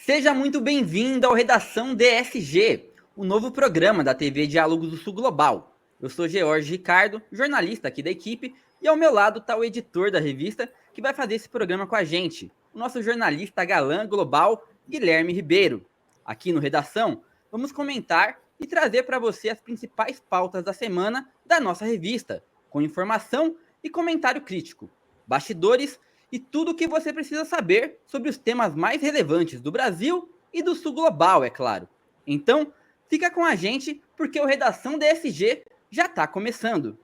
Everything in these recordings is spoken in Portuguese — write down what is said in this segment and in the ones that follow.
Seja muito bem-vindo ao Redação DSG, o novo programa da TV Diálogos do Sul Global. Eu sou George Ricardo, jornalista aqui da equipe, e ao meu lado está o editor da revista que vai fazer esse programa com a gente, o nosso jornalista galã global, Guilherme Ribeiro. Aqui no Redação, vamos comentar e trazer para você as principais pautas da semana da nossa revista, com informação e comentário crítico, bastidores e tudo o que você precisa saber sobre os temas mais relevantes do Brasil e do Sul Global, é claro. Então, fica com a gente porque o Redação DSG já está começando.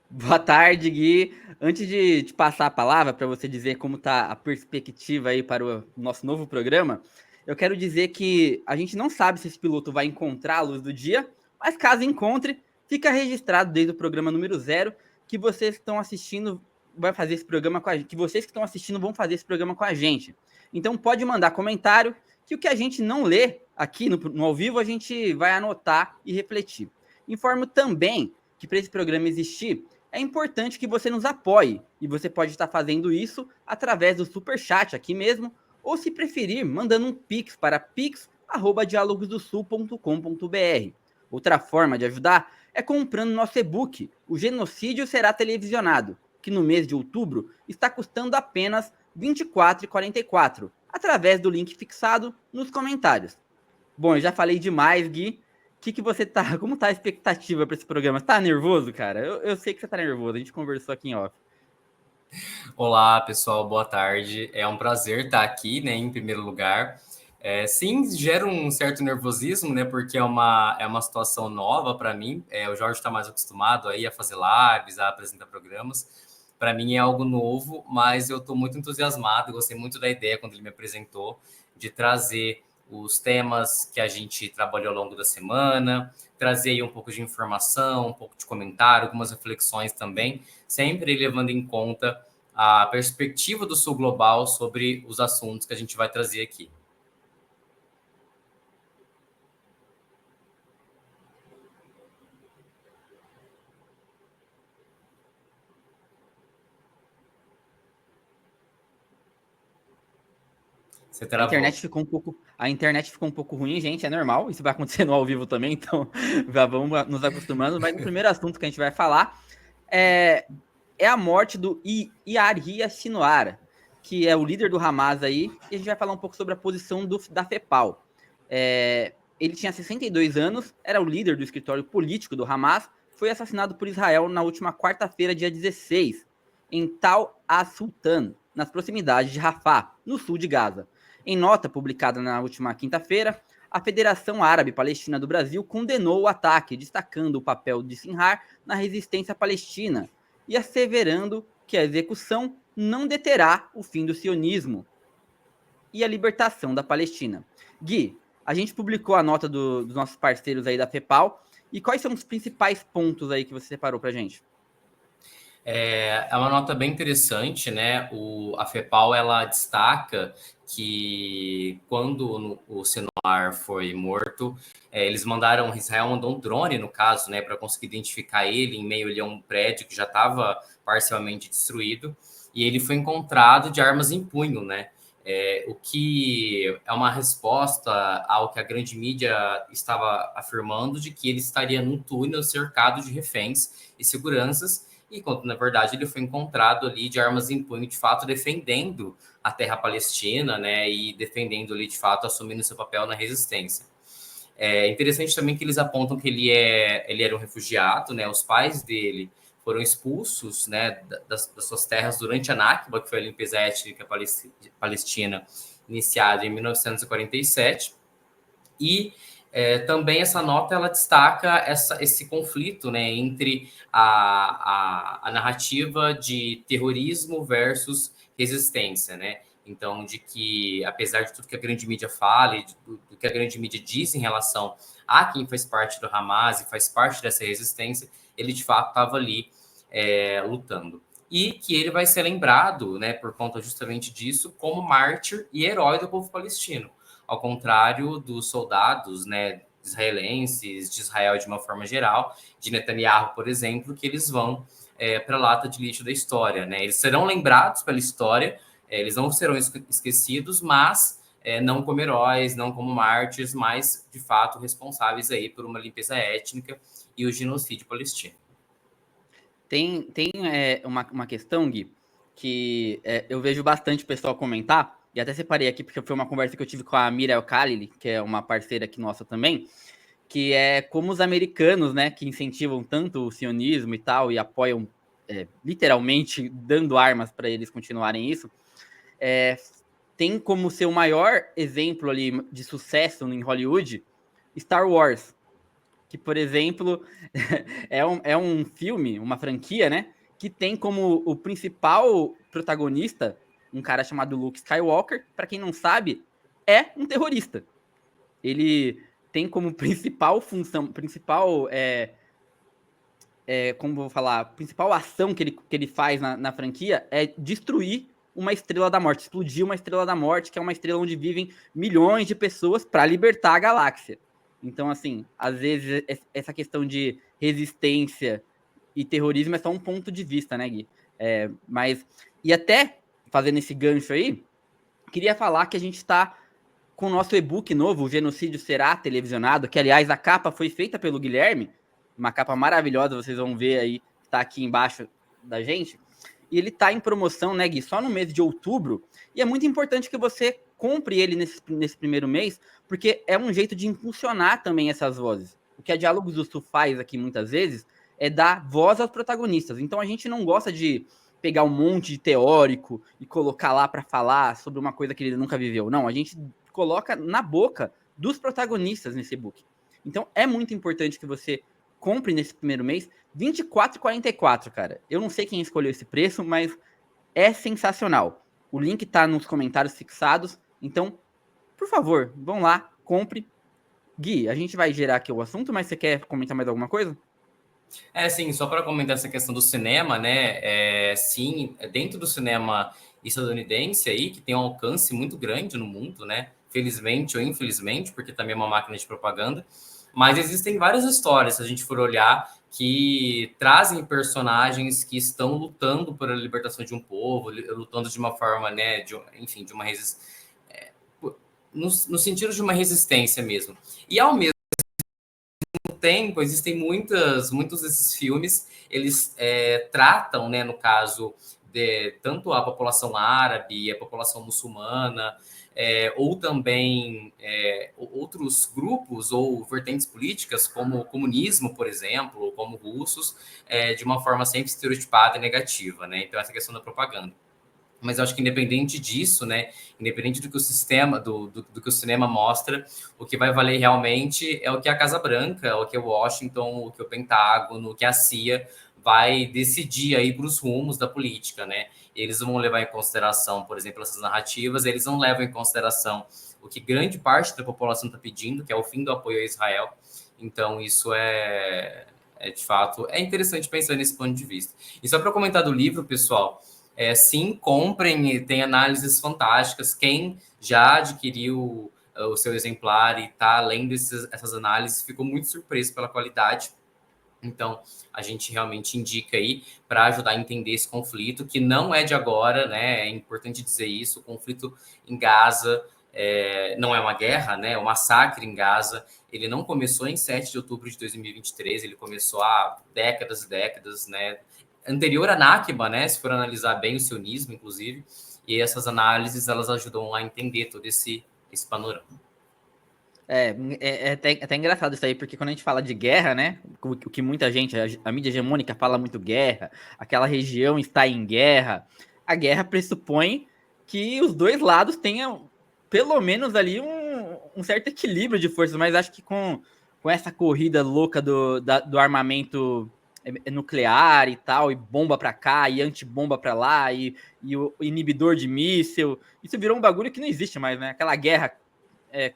Boa tarde, Gui. Antes de te passar a palavra para você dizer como está a perspectiva aí para o nosso novo programa, eu quero dizer que a gente não sabe se esse piloto vai encontrar a luz do dia, mas caso encontre, fica registrado desde o programa número 0 que vocês que estão assistindo vai fazer esse programa com a gente, que vocês que estão assistindo vão fazer esse programa com a gente. Então pode mandar comentário que o que a gente não lê aqui no ao vivo a gente vai anotar e refletir. Informo também que para esse programa existir é importante que você nos apoie, e você pode estar fazendo isso através do Superchat aqui mesmo, ou se preferir, mandando um Pix para pix@dialogosdosul.com.br. Outra forma de ajudar é comprando nosso e-book, O Genocídio Será Televisionado, que no mês de outubro está custando apenas R$ 24,44, através do link fixado nos comentários. Bom, eu já falei demais, Gui. Que você tá. Como tá a expectativa para esse programa? Tá nervoso, cara? Eu sei que você tá nervoso, a gente conversou aqui em off. Olá, pessoal, boa tarde. É um prazer estar aqui, né, em primeiro lugar. Sim, gera um certo nervosismo, né, porque é uma situação nova para mim. O Jorge está mais acostumado aí a fazer lives, a apresentar programas. Para mim é algo novo, mas eu estou muito entusiasmado. Gostei muito da ideia quando ele me apresentou de trazer os temas que a gente trabalhou ao longo da semana, trazer aí um pouco de informação, um pouco de comentário, algumas reflexões também, sempre levando em conta a perspectiva do Sul Global sobre os assuntos que a gente vai trazer aqui. Você travou. A internet ficou um pouco ruim, gente, é normal, isso vai acontecer no ao vivo também, então já vamos nos acostumando. Mas o primeiro assunto que a gente vai falar é a morte do Yahya Sinwar, que é o líder do Hamas aí, e a gente vai falar um pouco sobre a posição da FEPAL. Ele tinha 62 anos, era o líder do escritório político do Hamas, foi assassinado por Israel na última quarta-feira, dia 16, em Tal as-Sultan, nas proximidades de Rafah, no sul de Gaza. Em nota publicada na última quinta-feira, a Federação Árabe Palestina do Brasil condenou o ataque, destacando o papel de Sinwar na resistência palestina e asseverando que a execução não deterá o fim do sionismo e a libertação da Palestina. Gui, a gente publicou a nota dos nossos parceiros aí da FEPAL, e quais são os principais pontos aí que você separou pra gente? É uma nota bem interessante, né? A FEPAL, ela destaca que quando o Sinwar foi morto, Israel mandou um drone, no caso, né, para conseguir identificar ele em meio ali a um prédio que já estava parcialmente destruído, e ele foi encontrado de armas em punho, né? O que é uma resposta ao que a grande mídia estava afirmando de que ele estaria num túnel cercado de reféns e seguranças, e quando, na verdade, ele foi encontrado ali de armas em punho, de fato, defendendo a terra palestina, né, e defendendo ali, de fato, assumindo seu papel na resistência. É interessante também que eles apontam que ele era um refugiado, né, os pais dele foram expulsos, né, das suas terras durante a Nakba, que foi a limpeza étnica palestina, iniciada em 1947, e também essa nota ela destaca esse conflito, né, entre a narrativa de terrorismo versus resistência, né? Então, de que, apesar de tudo que a grande mídia fala e do que a grande mídia diz em relação a quem faz parte do Hamas e faz parte dessa resistência, ele de fato estava ali lutando. E que ele vai ser lembrado, né, por conta justamente disso, como mártir e herói do povo palestino. Ao contrário dos soldados, né, israelenses, de Israel de uma forma geral, de Netanyahu, por exemplo, que eles vão para a lata de lixo da história, né? Eles serão lembrados pela história, eles não serão esquecidos, mas não como heróis, não como mártires, mas, de fato, responsáveis aí por uma limpeza étnica e o genocídio palestino. Tem uma questão, Gui, que eu vejo bastante o pessoal comentar, e até separei aqui porque foi uma conversa que eu tive com a Mira Khalili, que é uma parceira aqui nossa também, que é como os americanos, né, que incentivam tanto o sionismo e tal, e apoiam literalmente dando armas para eles continuarem isso, tem como seu maior exemplo ali de sucesso em Hollywood Star Wars, que, por exemplo, é um filme, uma franquia, né, que tem como o principal protagonista um cara chamado Luke Skywalker, para quem não sabe, é um terrorista. Ele tem como principal função, como vou falar, principal ação que ele faz na franquia é destruir uma estrela da morte, explodir uma estrela da morte, que é uma estrela onde vivem milhões de pessoas para libertar a galáxia. Então, assim, às vezes essa questão de resistência e terrorismo é só um ponto de vista, né, Gui? E até fazendo esse gancho aí, queria falar que a gente está com o nosso e-book novo, O Genocídio Será Televisionado, que, aliás, a capa foi feita pelo Guilherme, uma capa maravilhosa, vocês vão ver aí, está aqui embaixo da gente. E ele está em promoção, né, Gui, só no mês de outubro. E é muito importante que você compre ele nesse primeiro mês, porque é um jeito de impulsionar também essas vozes. O que a Diálogos do Sul faz aqui muitas vezes é dar voz aos protagonistas. Então a gente não gosta de pegar um monte de teórico e colocar lá para falar sobre uma coisa que ele nunca viveu. Não, a gente coloca na boca dos protagonistas nesse e-book. Então é muito importante que você compre nesse primeiro mês R$24,44, cara. Eu não sei quem escolheu esse preço, mas é sensacional. O link tá nos comentários fixados. Então, por favor, vão lá, compre. Gui, a gente vai gerar aqui o assunto, mas você quer comentar mais alguma coisa? Sim, só para comentar essa questão do cinema, né? Sim, dentro do cinema estadunidense aí, que tem um alcance muito grande no mundo, né? Felizmente ou infelizmente, porque também é uma máquina de propaganda. Mas existem várias histórias, se a gente for olhar, que trazem personagens que estão lutando por a libertação de um povo, lutando de uma forma, né? Enfim, de uma resistência. No sentido de uma resistência mesmo. E ao mesmo tempo, existem muitos desses filmes, eles tratam, né, no caso, de tanto a população árabe, a população muçulmana, ou também outros grupos ou vertentes políticas, como o comunismo, por exemplo, ou como russos, de uma forma sempre estereotipada e negativa, né? Então, essa questão da propaganda. Mas eu acho que independente disso, né, independente do que o sistema, do que o cinema mostra, o que vai valer realmente é o que a Casa Branca, o que o Washington, o que o Pentágono, o que a CIA vai decidir aí para os rumos da política, né? Eles vão levar em consideração, por exemplo, essas narrativas, eles não levam em consideração o que grande parte da população está pedindo, que é o fim do apoio a Israel. Então, isso de fato, é interessante pensar nesse ponto de vista. E só para comentar do livro, pessoal, sim, comprem, tem análises fantásticas. Quem já adquiriu o seu exemplar e está além dessas análises, ficou muito surpreso pela qualidade. Então, a gente realmente indica aí para ajudar a entender esse conflito, que não é de agora, né? É importante dizer isso. O conflito em Gaza não é uma guerra, né? O massacre em Gaza, ele não começou em 7 de outubro de 2023, ele começou há décadas e décadas, né? Anterior à Nakba, né? Se for analisar bem o sionismo, inclusive, e essas análises, elas ajudam a entender todo esse panorama. Até engraçado isso aí, porque quando a gente fala de guerra, né? O que muita gente, a mídia hegemônica fala muito guerra, aquela região está em guerra. A guerra pressupõe que os dois lados tenham, pelo menos ali, um certo equilíbrio de forças, mas acho que com essa corrida louca do armamento nuclear e tal, e bomba pra cá, e antibomba pra lá, e o inibidor de míssil, isso virou um bagulho que não existe mais, né? Aquela guerra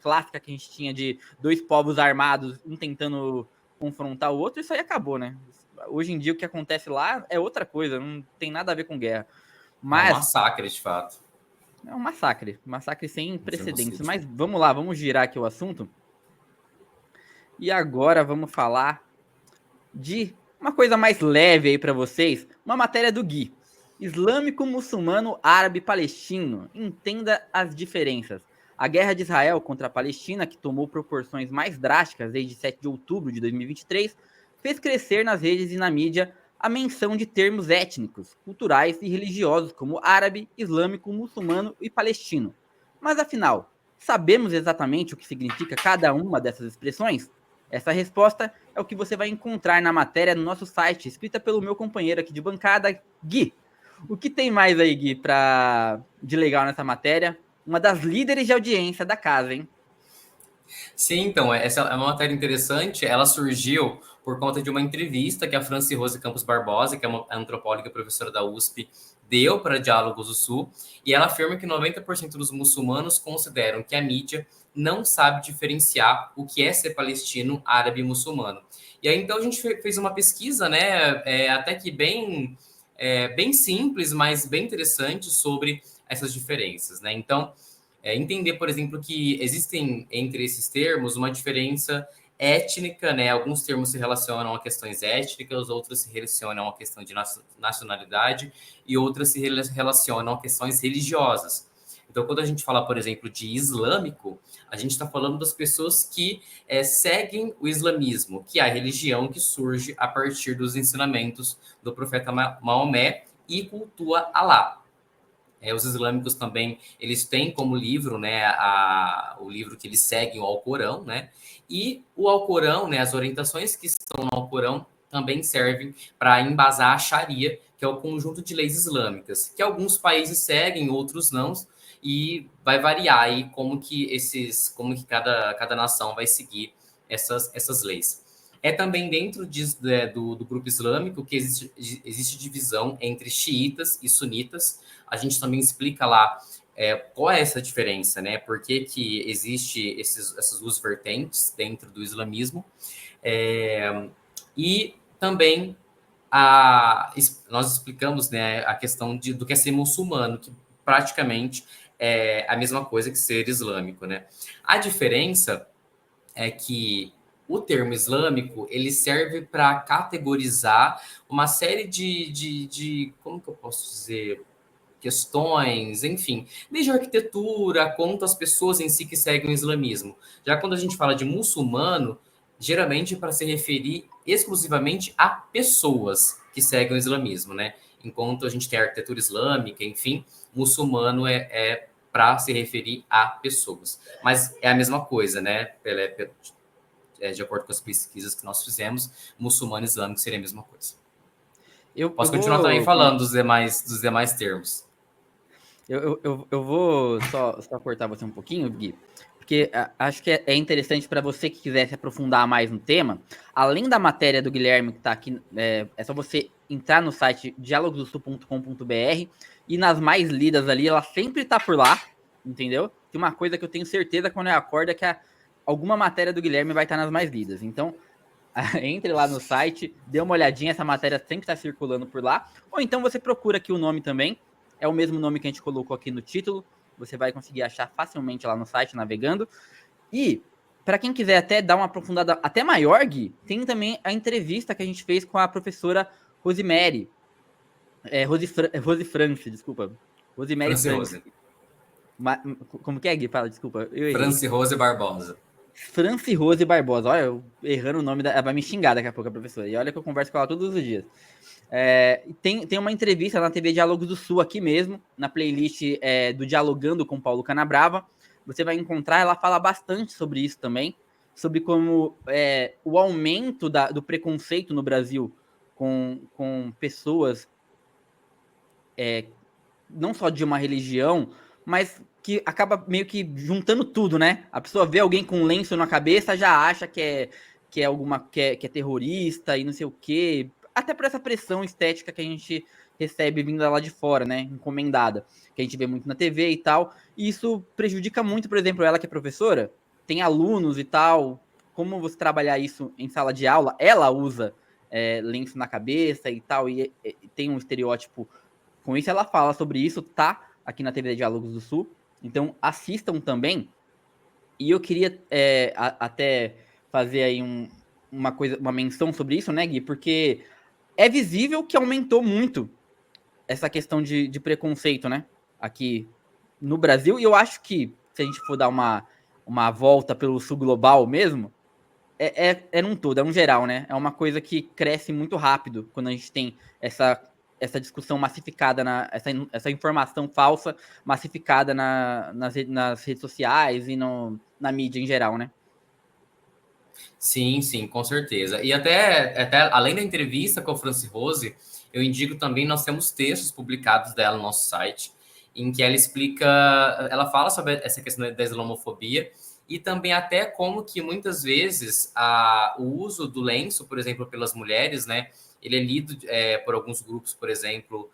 clássica que a gente tinha de dois povos armados, um tentando confrontar o outro, isso aí acabou, né? Hoje em dia o que acontece lá é outra coisa, não tem nada a ver com guerra. É um Mas massacre, de fato. é um massacre sem precedentes. Mas vamos lá, vamos girar aqui o assunto. E agora vamos falar de uma coisa mais leve aí para vocês, uma matéria do Gui. Islâmico, muçulmano, árabe, palestino. Entenda as diferenças. A guerra de Israel contra a Palestina, que tomou proporções mais drásticas desde 7 de outubro de 2023, fez crescer nas redes e na mídia a menção de termos étnicos, culturais e religiosos como árabe, islâmico, muçulmano e palestino. Mas afinal, sabemos exatamente o que significa cada uma dessas expressões? Essa resposta é o que você vai encontrar na matéria no nosso site, escrita pelo meu companheiro aqui de bancada, Gui. O que tem mais aí, Gui, de legal nessa matéria? Uma das líderes de audiência da casa, hein? Sim, então, essa é uma matéria interessante. Ela surgiu por conta de uma entrevista que a Franci Rose Campos Barbosa, que é uma antropóloga e professora da USP, deu para Diálogos do Sul, e ela afirma que 90% dos muçulmanos consideram que a mídia não sabe diferenciar o que é ser palestino, árabe e muçulmano. E aí, então, a gente fez uma pesquisa, né, até que bem simples, mas bem interessante sobre essas diferenças, né? Então, entender, por exemplo, que existem entre esses termos uma diferença étnica, né? Alguns termos se relacionam a questões étnicas, outros se relacionam a questão de nacionalidade e outras se relacionam a questões religiosas. Então, quando a gente fala, por exemplo, de islâmico, a gente está falando das pessoas que seguem o islamismo, que é a religião que surge a partir dos ensinamentos do profeta Maomé e cultua Alá. Os islâmicos também, eles têm como livro, né, o livro que eles seguem, o Alcorão, né, e o Alcorão, né, as orientações que estão no Alcorão também servem para embasar a Sharia, que é o conjunto de leis islâmicas, que alguns países seguem, outros não, e vai variar aí como que cada nação vai seguir essas leis. É também dentro do grupo islâmico que existe divisão entre xiitas e sunitas. A gente também explica lá qual é essa diferença, né? Por que existe essas duas vertentes dentro do islamismo. E também nós explicamos, né, a questão do que é ser muçulmano, que praticamente é a mesma coisa que ser islâmico, né? A diferença é que o termo islâmico ele serve para categorizar uma série como que eu posso dizer, questões, enfim, desde a arquitetura quanto as pessoas em si que seguem o islamismo. Já quando a gente fala de muçulmano, geralmente é para se referir exclusivamente a pessoas que seguem o islamismo, né? Enquanto a gente tem a arquitetura islâmica, enfim, muçulmano é para se referir a pessoas. Mas é a mesma coisa, né? De acordo com as pesquisas que nós fizemos, muçulmano e islâmico seria a mesma coisa. Eu Posso continuar também vou. falando dos demais termos. Eu vou só cortar você um pouquinho, Gui, porque acho que é interessante para você que quiser se aprofundar mais no tema. Além da matéria do Guilherme que está aqui, é só você entrar no site dialogosdosul.com.br e nas mais lidas ali, ela sempre está por lá, entendeu? Tem uma coisa que eu tenho certeza quando eu acordo é que alguma matéria do Guilherme vai estar nas mais lidas. Então, entre lá no site, dê uma olhadinha, essa matéria sempre está circulando por lá. Ou então você procura aqui o nome também, é o mesmo nome que a gente colocou aqui no título, você vai conseguir achar facilmente lá no site, navegando. E, para quem quiser até dar uma aprofundada até maior, Gui, tem também a entrevista que a gente fez com a professora Rosemary, Rose France, desculpa. Rosemary Franci France. Rose. Como que é, Gui? Fala, desculpa, eu errei. Franci Rose Barbosa. Franci Rose Barbosa. Olha, eu errando o nome ela vai me xingar daqui a pouco a professora. E olha que eu converso com ela todos os dias. Tem uma entrevista na TV Diálogos do Sul aqui mesmo, na playlist do Dialogando com Paulo Canabrava. Você vai encontrar, ela fala bastante sobre isso também, sobre como o aumento do preconceito no Brasil com pessoas não só de uma religião, mas que acaba meio que juntando tudo, né? A pessoa vê alguém com um lenço na cabeça, já acha que é terrorista e não sei o quê. Até por essa pressão estética que a gente recebe vindo lá de fora, né? Encomendada. Que a gente vê muito na TV e tal. E isso prejudica muito, por exemplo, ela que é professora, tem alunos e tal. Como você trabalhar isso em sala de aula, ela usa lenço na cabeça e tal, e tem um estereótipo com isso, ela fala sobre isso, tá aqui na TV Diálogos do Sul. Então, assistam também. E eu queria até fazer aí uma menção sobre isso, né, Gui? Porque é visível que aumentou muito essa questão de preconceito, né? Aqui no Brasil. E eu acho que, se a gente for dar uma volta pelo sul global mesmo, é num todo, é um geral, né? É uma coisa que cresce muito rápido quando a gente tem essa discussão massificada, essa informação falsa massificada nas redes sociais e na mídia em geral, né? Sim, sim, com certeza. E até além da entrevista com a Franci Rose, eu indico também, nós temos textos publicados dela no nosso site, em que ela fala sobre essa questão da islamofobia e também até como que muitas vezes o uso do lenço, por exemplo, pelas mulheres, né, ele é lido por alguns grupos, por exemplo,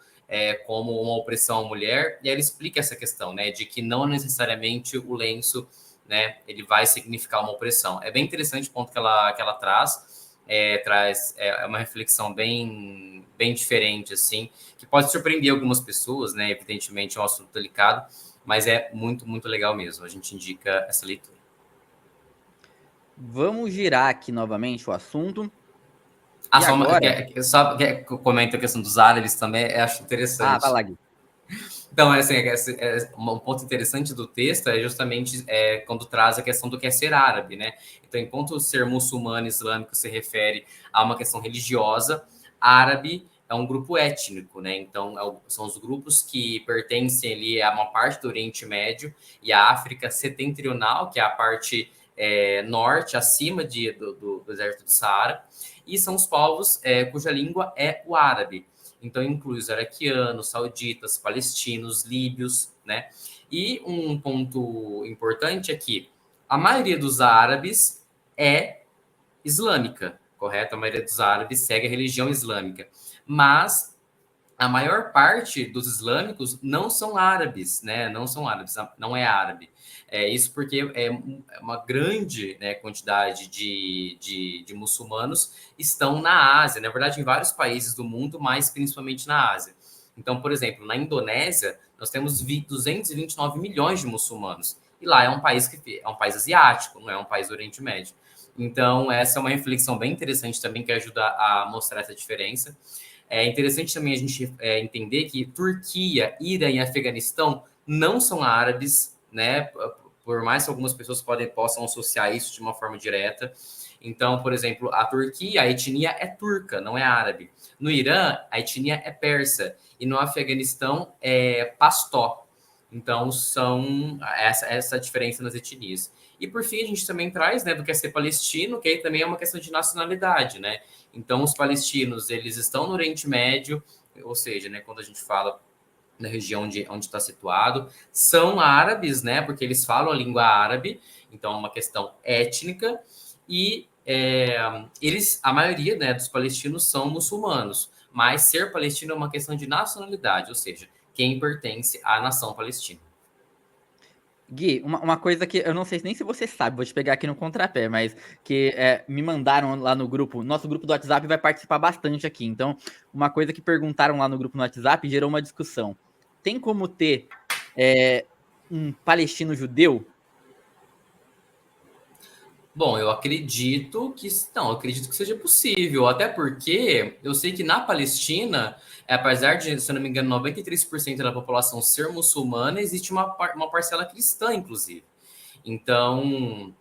como uma opressão à mulher, e ela explica essa questão, né, de que não necessariamente o lenço, né, ele vai significar uma opressão. É bem interessante o ponto que ela traz uma reflexão bem diferente, assim, que pode surpreender algumas pessoas, né, evidentemente é um assunto delicado, mas é muito, muito legal mesmo, a gente indica essa leitura. Vamos girar aqui novamente o assunto. Ah, E agora... só que comenta a questão dos árabes também, eu acho vai interessante. lá, Gui. Então, assim, um ponto interessante do texto é justamente quando traz a questão do que é ser árabe, né? Então, enquanto ser muçulmano islâmico se refere a uma questão religiosa, árabe é um grupo étnico, né? Então, são os grupos que pertencem ali a uma parte do Oriente Médio e a África setentrional, que é a parte norte, acima do deserto do Saara, e são os povos cuja língua é o árabe. Então, inclui os araquianos, sauditas, palestinos, líbios, né? E um ponto importante é que a maioria dos árabes é islâmica, correto? A maioria dos árabes segue a religião islâmica. Mas a maior parte dos islâmicos não são árabes, né? Não são árabes, não é árabe. Isso porque uma grande, né, quantidade de muçulmanos estão na Ásia, na verdade, em vários países do mundo, mas principalmente na Ásia. Então, por exemplo, na Indonésia, nós temos 229 milhões de muçulmanos. E lá é um país asiático, não é um país do Oriente Médio. Então, essa é uma reflexão bem interessante também que ajuda a mostrar essa diferença. É interessante também a gente entender que Turquia, Irã e Afeganistão não são árabes, né? Por mais que algumas pessoas possam associar isso de uma forma direta. Então, por exemplo, a Turquia, a etnia é turca, não é árabe. No Irã, a etnia é persa. E no Afeganistão, é pastó. Então, são essa diferença nas etnias. E, por fim, a gente também traz, né, do que é ser palestino, que aí também é uma questão de nacionalidade, né? Então, os palestinos, eles estão no Oriente Médio, ou seja, né, quando a gente fala na região onde está situado, são árabes, né, porque eles falam a língua árabe, então é uma questão étnica, e a maioria, né, dos palestinos são muçulmanos, mas ser palestino é uma questão de nacionalidade, ou seja, quem pertence à nação palestina. Gui, uma coisa que eu não sei nem se você sabe, vou te pegar aqui no contrapé, mas que me mandaram lá no grupo, nosso grupo do WhatsApp vai participar bastante aqui. Então, uma coisa que perguntaram lá no grupo no WhatsApp gerou uma discussão. Tem como ter um palestino judeu? Bom, eu acredito que não, eu acredito que seja possível, até porque eu sei que na Palestina, apesar de, se eu não me engano, 93% da população ser muçulmana, existe uma parcela cristã, inclusive. Então,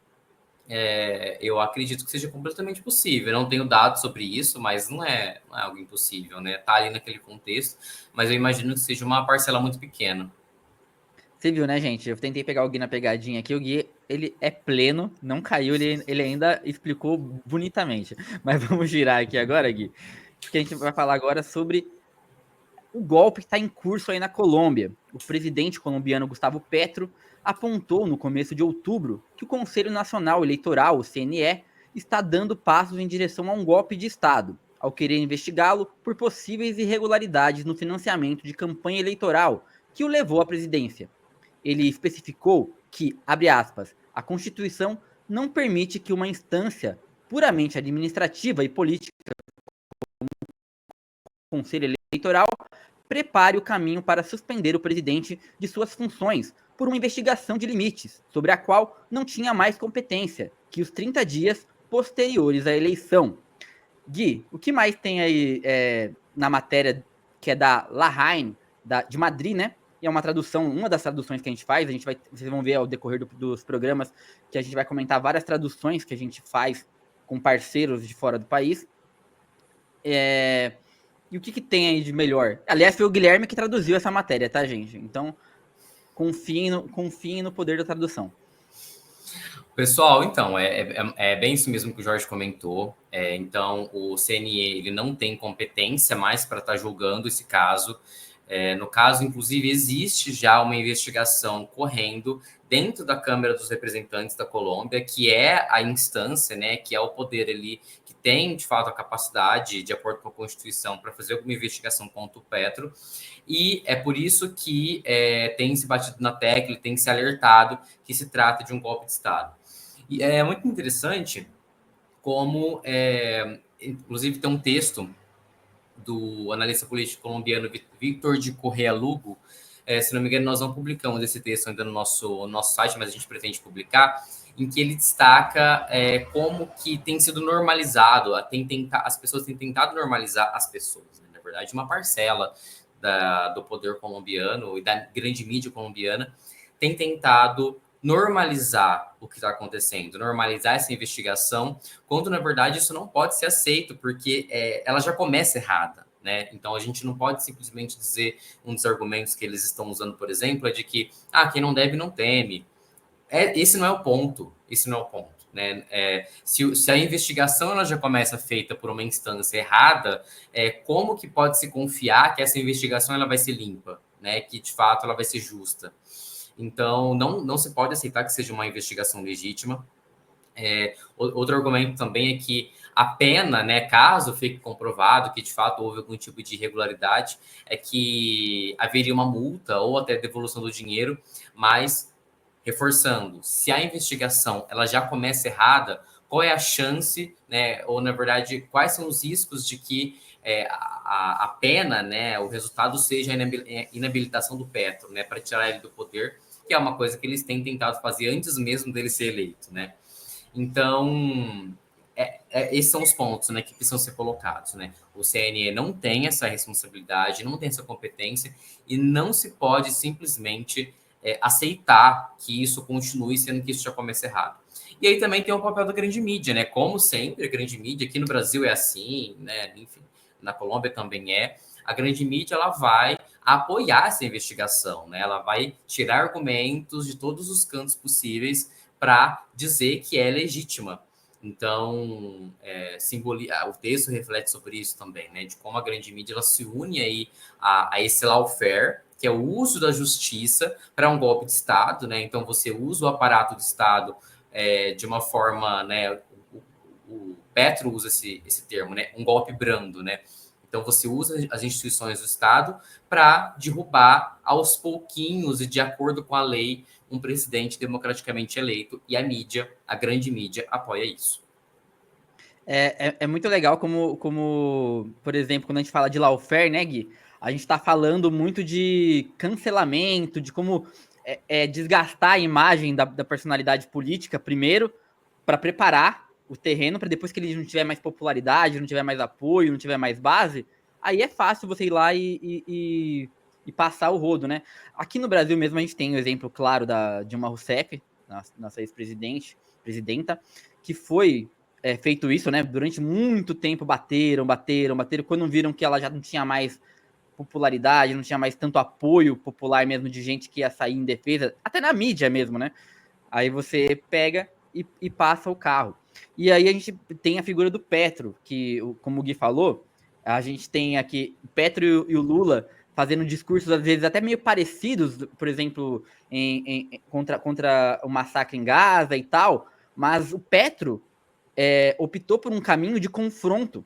eu acredito que seja completamente possível. Eu não tenho dados sobre isso, mas não é algo impossível, né? Tá ali naquele contexto, mas eu imagino que seja uma parcela muito pequena. Você viu, né, gente? Eu tentei pegar o Gui na pegadinha aqui. O Gui, ele é pleno, não caiu, ele ainda explicou bonitamente. Mas vamos girar aqui agora, Gui, porque a gente vai falar agora sobre o golpe que está em curso aí na Colômbia. O presidente colombiano Gustavo Petro apontou no começo de outubro que o Conselho Nacional Eleitoral, o CNE, está dando passos em direção a um golpe de Estado, ao querer investigá-lo por possíveis irregularidades no financiamento de campanha eleitoral que o levou à presidência. Ele especificou que, abre aspas, a Constituição não permite que uma instância puramente administrativa e política, como o Conselho Eleitoral, prepare o caminho para suspender o presidente de suas funções por uma investigação de limites, sobre a qual não tinha mais competência que os 30 dias posteriores à eleição. Gui, o que mais tem aí na matéria que é da Lahain, de Madrid, né? E é uma tradução, uma das traduções que a gente faz, vocês vão ver ao decorrer dos programas que a gente vai comentar várias traduções que a gente faz com parceiros de fora do país. E o que tem aí de melhor? Aliás, foi o Guilherme que traduziu essa matéria, tá, gente? Então, confiem no poder da tradução. Pessoal, então, é bem isso mesmo que o Jorge comentou. Então, o CNE ele não tem competência mais para estar julgando esse caso. No caso, inclusive, existe já uma investigação correndo dentro da Câmara dos Representantes da Colômbia, que é a instância, né, que é o poder ali, que tem, de fato, a capacidade, de acordo com a Constituição, para fazer alguma investigação contra o Petro. E é por isso que tem se batido na tecla, tem se alertado que se trata de um golpe de Estado. E é muito interessante como, inclusive, tem um texto do analista político colombiano Víctor de Correa Lugo. Se não me engano, nós não publicamos esse texto ainda no nosso site, mas a gente pretende publicar, em que ele destaca como que tem sido normalizado, as pessoas têm tentado normalizar as pessoas, né? Na verdade, uma parcela do poder colombiano e da grande mídia colombiana tem tentado normalizar o que está acontecendo, normalizar essa investigação, quando, na verdade, isso não pode ser aceito, porque ela já começa errada, né? Então, a gente não pode simplesmente dizer, um dos argumentos que eles estão usando, por exemplo, é de que, quem não deve não teme. Esse não é o ponto, né? Se a investigação ela já começa feita por uma instância errada, como que pode se confiar que essa investigação ela vai ser limpa, né? Que, de fato, ela vai ser justa? Então, não se pode aceitar que seja uma investigação legítima. Outro argumento também é que a pena, né, caso fique comprovado que de fato houve algum tipo de irregularidade, é que haveria uma multa ou até devolução do dinheiro, mas, reforçando, se a investigação ela já começa errada, qual é a chance, né, ou na verdade, quais são os riscos de que a pena, né, o resultado seja a inabilitação do Petro, né, para tirar ele do poder, que é uma coisa que eles têm tentado fazer antes mesmo dele ser eleito, né? Então, esses são os pontos, né, que precisam ser colocados, né? O CNE não tem essa responsabilidade, não tem essa competência e não se pode simplesmente aceitar que isso continue, sendo que isso já começa errado. E aí também tem o papel da grande mídia, né? Como sempre, a grande mídia, aqui no Brasil é assim, né? Enfim, na Colômbia também é. A grande mídia, ela vai apoiar essa investigação, né? Ela vai tirar argumentos de todos os cantos possíveis para dizer que é legítima. Então, o texto reflete sobre isso também, né? De como a grande mídia ela se une aí a esse lawfare, que é o uso da justiça para um golpe de Estado, né? Então, você usa o aparato do Estado de uma forma, né? O Petro usa esse termo, né? Um golpe brando, né? Então, você usa as instituições do Estado para derrubar aos pouquinhos e de acordo com a lei um presidente democraticamente eleito, e a mídia, a grande mídia, apoia isso. É muito legal como, por exemplo, quando a gente fala de lawfare, né, Gui? A gente está falando muito de cancelamento, de como desgastar a imagem da personalidade política primeiro, para preparar o terreno, para depois que ele não tiver mais popularidade, não tiver mais apoio, não tiver mais base, aí é fácil você ir lá e passar o rodo, né? Aqui no Brasil mesmo a gente tem o exemplo claro da Dilma Rousseff, nossa presidenta, que foi feito isso, né? Durante muito tempo bateram. Quando viram que ela já não tinha mais popularidade, não tinha mais tanto apoio popular mesmo de gente que ia sair em defesa, até na mídia mesmo, né? Aí você pega e passa o carro. E aí a gente tem a figura do Petro, que, como o Gui falou, a gente tem aqui o Petro e o Lula fazendo discursos, às vezes, até meio parecidos, por exemplo, contra o massacre em Gaza e tal, mas o Petro optou por um caminho de confronto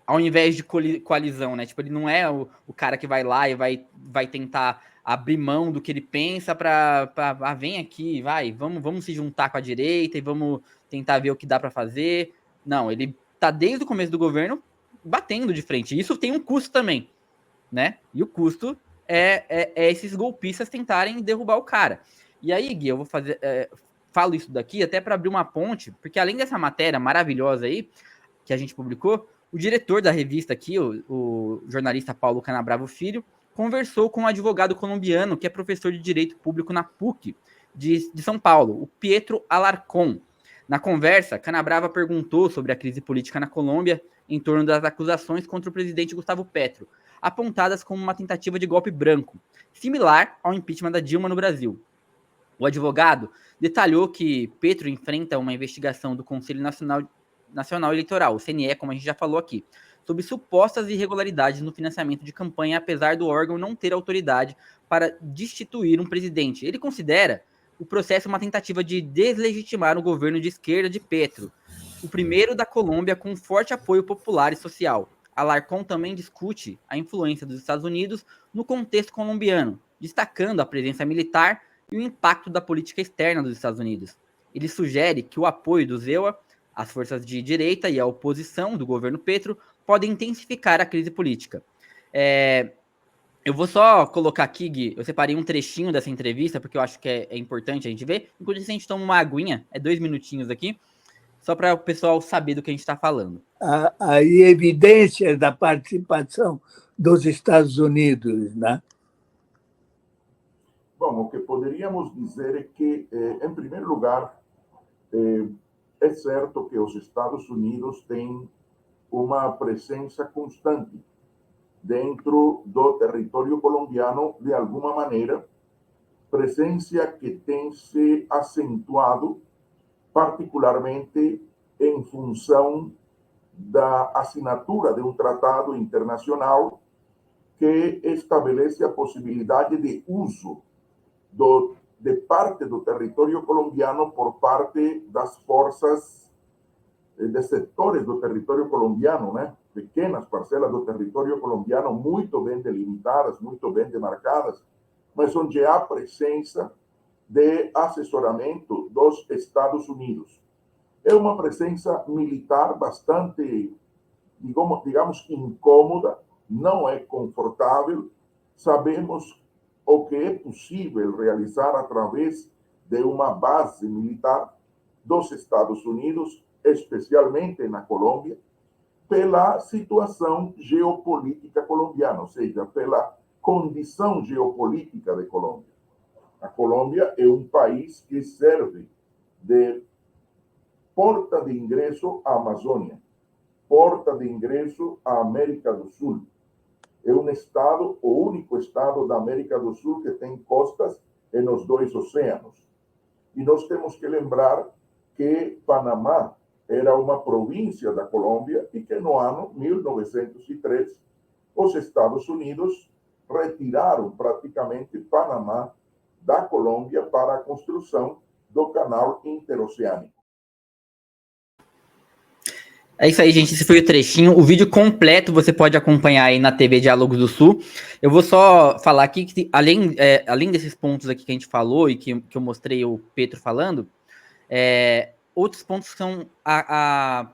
ao invés de coalizão, né? Tipo, ele não é o cara que vai lá e vai tentar abrir mão do que ele pensa para vem aqui, vamos se juntar com a direita e vamos tentar ver o que dá para fazer. Não, ele tá desde o começo do governo batendo de frente. Isso tem um custo também, né? E o custo é esses golpistas tentarem derrubar o cara. E aí, Gui, eu vou falo isso daqui até para abrir uma ponte, porque além dessa matéria maravilhosa aí, que a gente publicou, o diretor da revista aqui, o jornalista Paulo Canabravo Filho, conversou com um advogado colombiano que é professor de Direito Público na PUC de São Paulo, o Pietro Alarcón. Na conversa, Canabrava perguntou sobre a crise política na Colômbia em torno das acusações contra o presidente Gustavo Petro, apontadas como uma tentativa de golpe branco, similar ao impeachment da Dilma no Brasil. O advogado detalhou que Petro enfrenta uma investigação do Conselho Nacional Eleitoral, o CNE, como a gente já falou aqui, sobre supostas irregularidades no financiamento de campanha, apesar do órgão não ter autoridade para destituir um presidente. Ele considera o processo uma tentativa de deslegitimar o governo de esquerda de Petro, o primeiro da Colômbia com forte apoio popular e social. Alarcón também discute a influência dos Estados Unidos no contexto colombiano, destacando a presença militar e o impacto da política externa dos Estados Unidos. Ele sugere que o apoio dos EUA, as forças de direita e a oposição do governo Petro podem intensificar a crise política. Eu vou só colocar aqui, Gui, eu separei um trechinho dessa entrevista, porque eu acho que é importante a gente ver. Enquanto isso, a gente toma uma aguinha, 2 minutinhos aqui, só para o pessoal saber do que a gente está falando. A evidência da participação dos Estados Unidos, né? Bom, o que poderíamos dizer é que, em primeiro lugar, é certo que os Estados Unidos têm uma presença constante dentro do território colombiano, de alguma maneira, presença que tem se acentuado particularmente em função da assinatura de um tratado internacional que estabelece a possibilidade de uso de parte do território colombiano por parte das forças de setores do território colombiano, né? Pequenas parcelas do território colombiano muito bem delimitadas, muito bem demarcadas, mas onde há presença de assessoramento dos Estados Unidos. É uma presença militar bastante, digamos, incômoda, não é confortável. Sabemos o que é possível realizar através de uma base militar dos Estados Unidos, especialmente na Colômbia, pela situação geopolítica colombiana, ou seja, pela condição geopolítica de Colômbia. A Colômbia é um país que serve de porta de ingresso à Amazônia, porta de ingresso à América do Sul. É um estado, o único estado da América do Sul que tem costas nos dois oceanos. E nós temos que lembrar que Panamá era uma província da Colômbia e que no ano 1903 os Estados Unidos retiraram praticamente Panamá da Colômbia para a construção do canal interoceânico. É isso aí, gente. Esse foi o trechinho. O vídeo completo você pode acompanhar aí na TV Diálogos do Sul. Eu vou só falar aqui que, além desses pontos aqui que a gente falou e que eu mostrei o Petro falando, outros pontos são a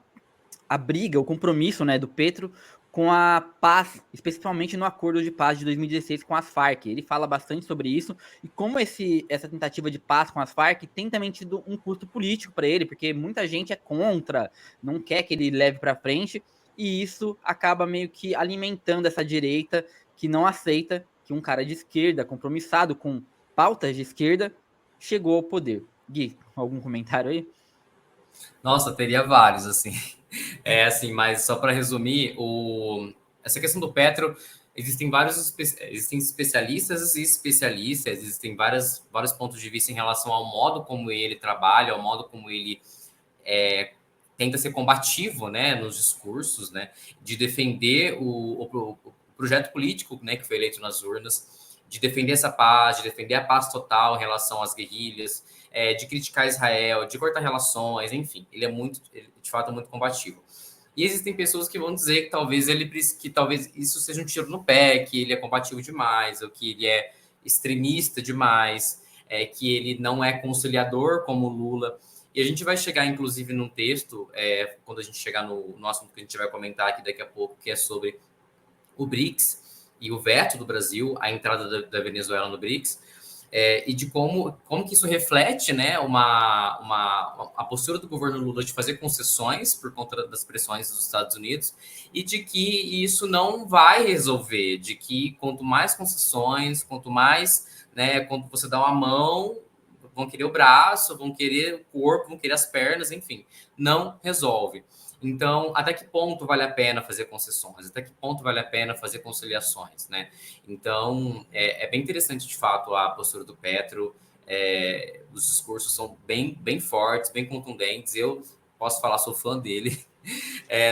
briga, o compromisso, né, do Petro com a paz, especialmente no acordo de paz de 2016 com as Farc. Ele fala bastante sobre isso e como essa tentativa de paz com as Farc tem também tido um custo político para ele, porque muita gente é contra, não quer que ele leve para frente, e isso acaba meio que alimentando essa direita que não aceita que um cara de esquerda, compromissado com pautas de esquerda, chegou ao poder. Gui, algum comentário aí? Nossa, teria vários, assim. Assim, mas só para resumir, essa questão do Petro, existem especialistas e especialistas, existem vários pontos de vista em relação ao modo como ele trabalha, ao modo como ele tenta ser combativo, né, nos discursos, né, de defender o projeto político, né, que foi eleito nas urnas, de defender essa paz, de defender a paz total em relação às guerrilhas, de criticar Israel, de cortar relações, enfim, ele de fato é muito combativo. E existem pessoas que vão dizer que talvez isso seja um tiro no pé, que ele é combativo demais, ou que ele é extremista demais, que ele não é conciliador como Lula. E a gente vai chegar, inclusive, num texto, quando a gente chegar no assunto que a gente vai comentar aqui daqui a pouco, que é sobre o BRICS e o veto do Brasil, a entrada da Venezuela no BRICS. e de como que isso reflete, né, a postura do governo Lula de fazer concessões por conta das pressões dos Estados Unidos, e de que isso não vai resolver, de que quanto mais concessões, quanto mais, né, quando você dá uma mão, vão querer o braço, vão querer o corpo, vão querer as pernas, enfim, não resolve. Então, até que ponto vale a pena fazer concessões? Até que ponto vale a pena fazer conciliações, né? Então, é bem interessante, de fato, a postura do Petro. Os discursos são bem fortes, bem contundentes. Eu posso falar, sou fã dele.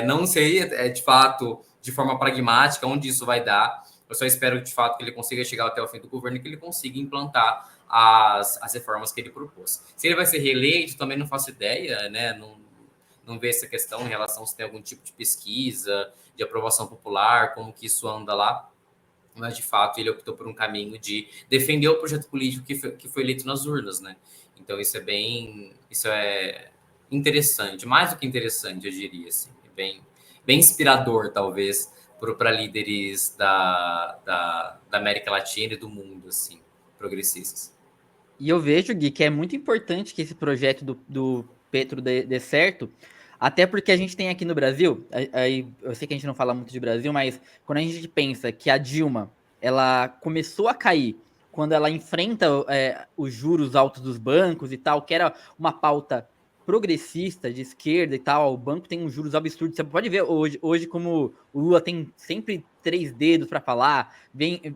Não sei, de fato, de forma pragmática, onde isso vai dar. Eu só espero, de fato, que ele consiga chegar até o fim do governo e que ele consiga implantar as reformas que ele propôs. Se ele vai ser reeleito, também não faço ideia, né? Não vê essa questão em relação se tem algum tipo de pesquisa, de aprovação popular, como que isso anda lá. Mas, de fato, ele optou por um caminho de defender o projeto político que foi eleito nas urnas, né? Então, isso é interessante, mais do que interessante, eu diria, assim. Bem inspirador, talvez, para líderes da América Latina e do mundo, assim, progressistas. E eu vejo, Gui, que é muito importante que esse projeto do Petro dê certo, até porque a gente tem aqui no Brasil, aí eu sei que a gente não fala muito de Brasil, mas quando a gente pensa que a Dilma, ela começou a cair quando ela enfrenta os juros altos dos bancos e tal, que era uma pauta progressista, de esquerda e tal, o banco tem uns juros absurdos, você pode ver hoje como o Lula tem sempre 3 dedos para falar,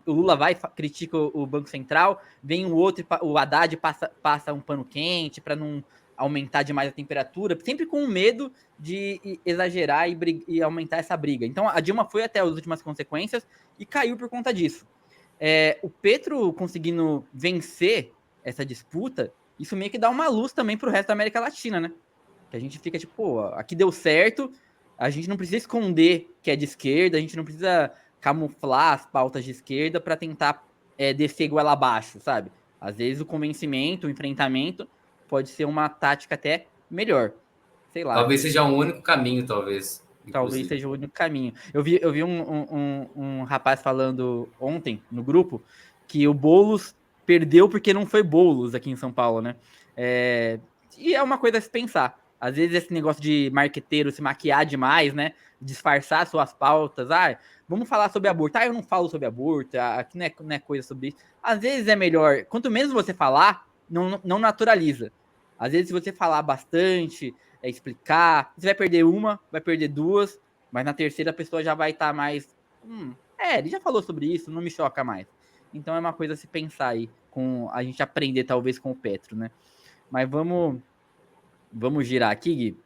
o Lula critica o Banco Central, vem o outro, o Haddad passa um pano quente para não aumentar demais a temperatura, sempre com medo de exagerar e aumentar essa briga. Então a Dilma foi até as últimas consequências e caiu por conta disso. O Petro conseguindo vencer essa disputa, isso meio que dá uma luz também pro resto da América Latina, né? Que a gente fica tipo, pô, aqui deu certo, a gente não precisa esconder que é de esquerda, a gente não precisa camuflar as pautas de esquerda para tentar descer goela abaixo, sabe? Às vezes o convencimento, o enfrentamento pode ser uma tática até melhor. Sei lá. Talvez seja o único caminho, talvez. Talvez seja o único caminho. Eu vi um rapaz falando ontem no grupo que o Boulos perdeu porque não foi Boulos aqui em São Paulo, né? E é uma coisa a se pensar. Às vezes esse negócio de marqueteiro se maquiar demais, né? Disfarçar suas pautas. Vamos falar sobre aborto. Eu não falo sobre aborto. Aqui não é coisa sobre isso. Às vezes é melhor. Quanto menos você falar, não naturaliza. Às vezes se você falar bastante, explicar, você vai perder uma, vai perder duas, mas na terceira a pessoa já vai estar mais... ele já falou sobre isso, não me choca mais. Então é uma coisa a se pensar aí, com a gente aprender talvez com o Petro, né? Mas vamos girar aqui, Gui.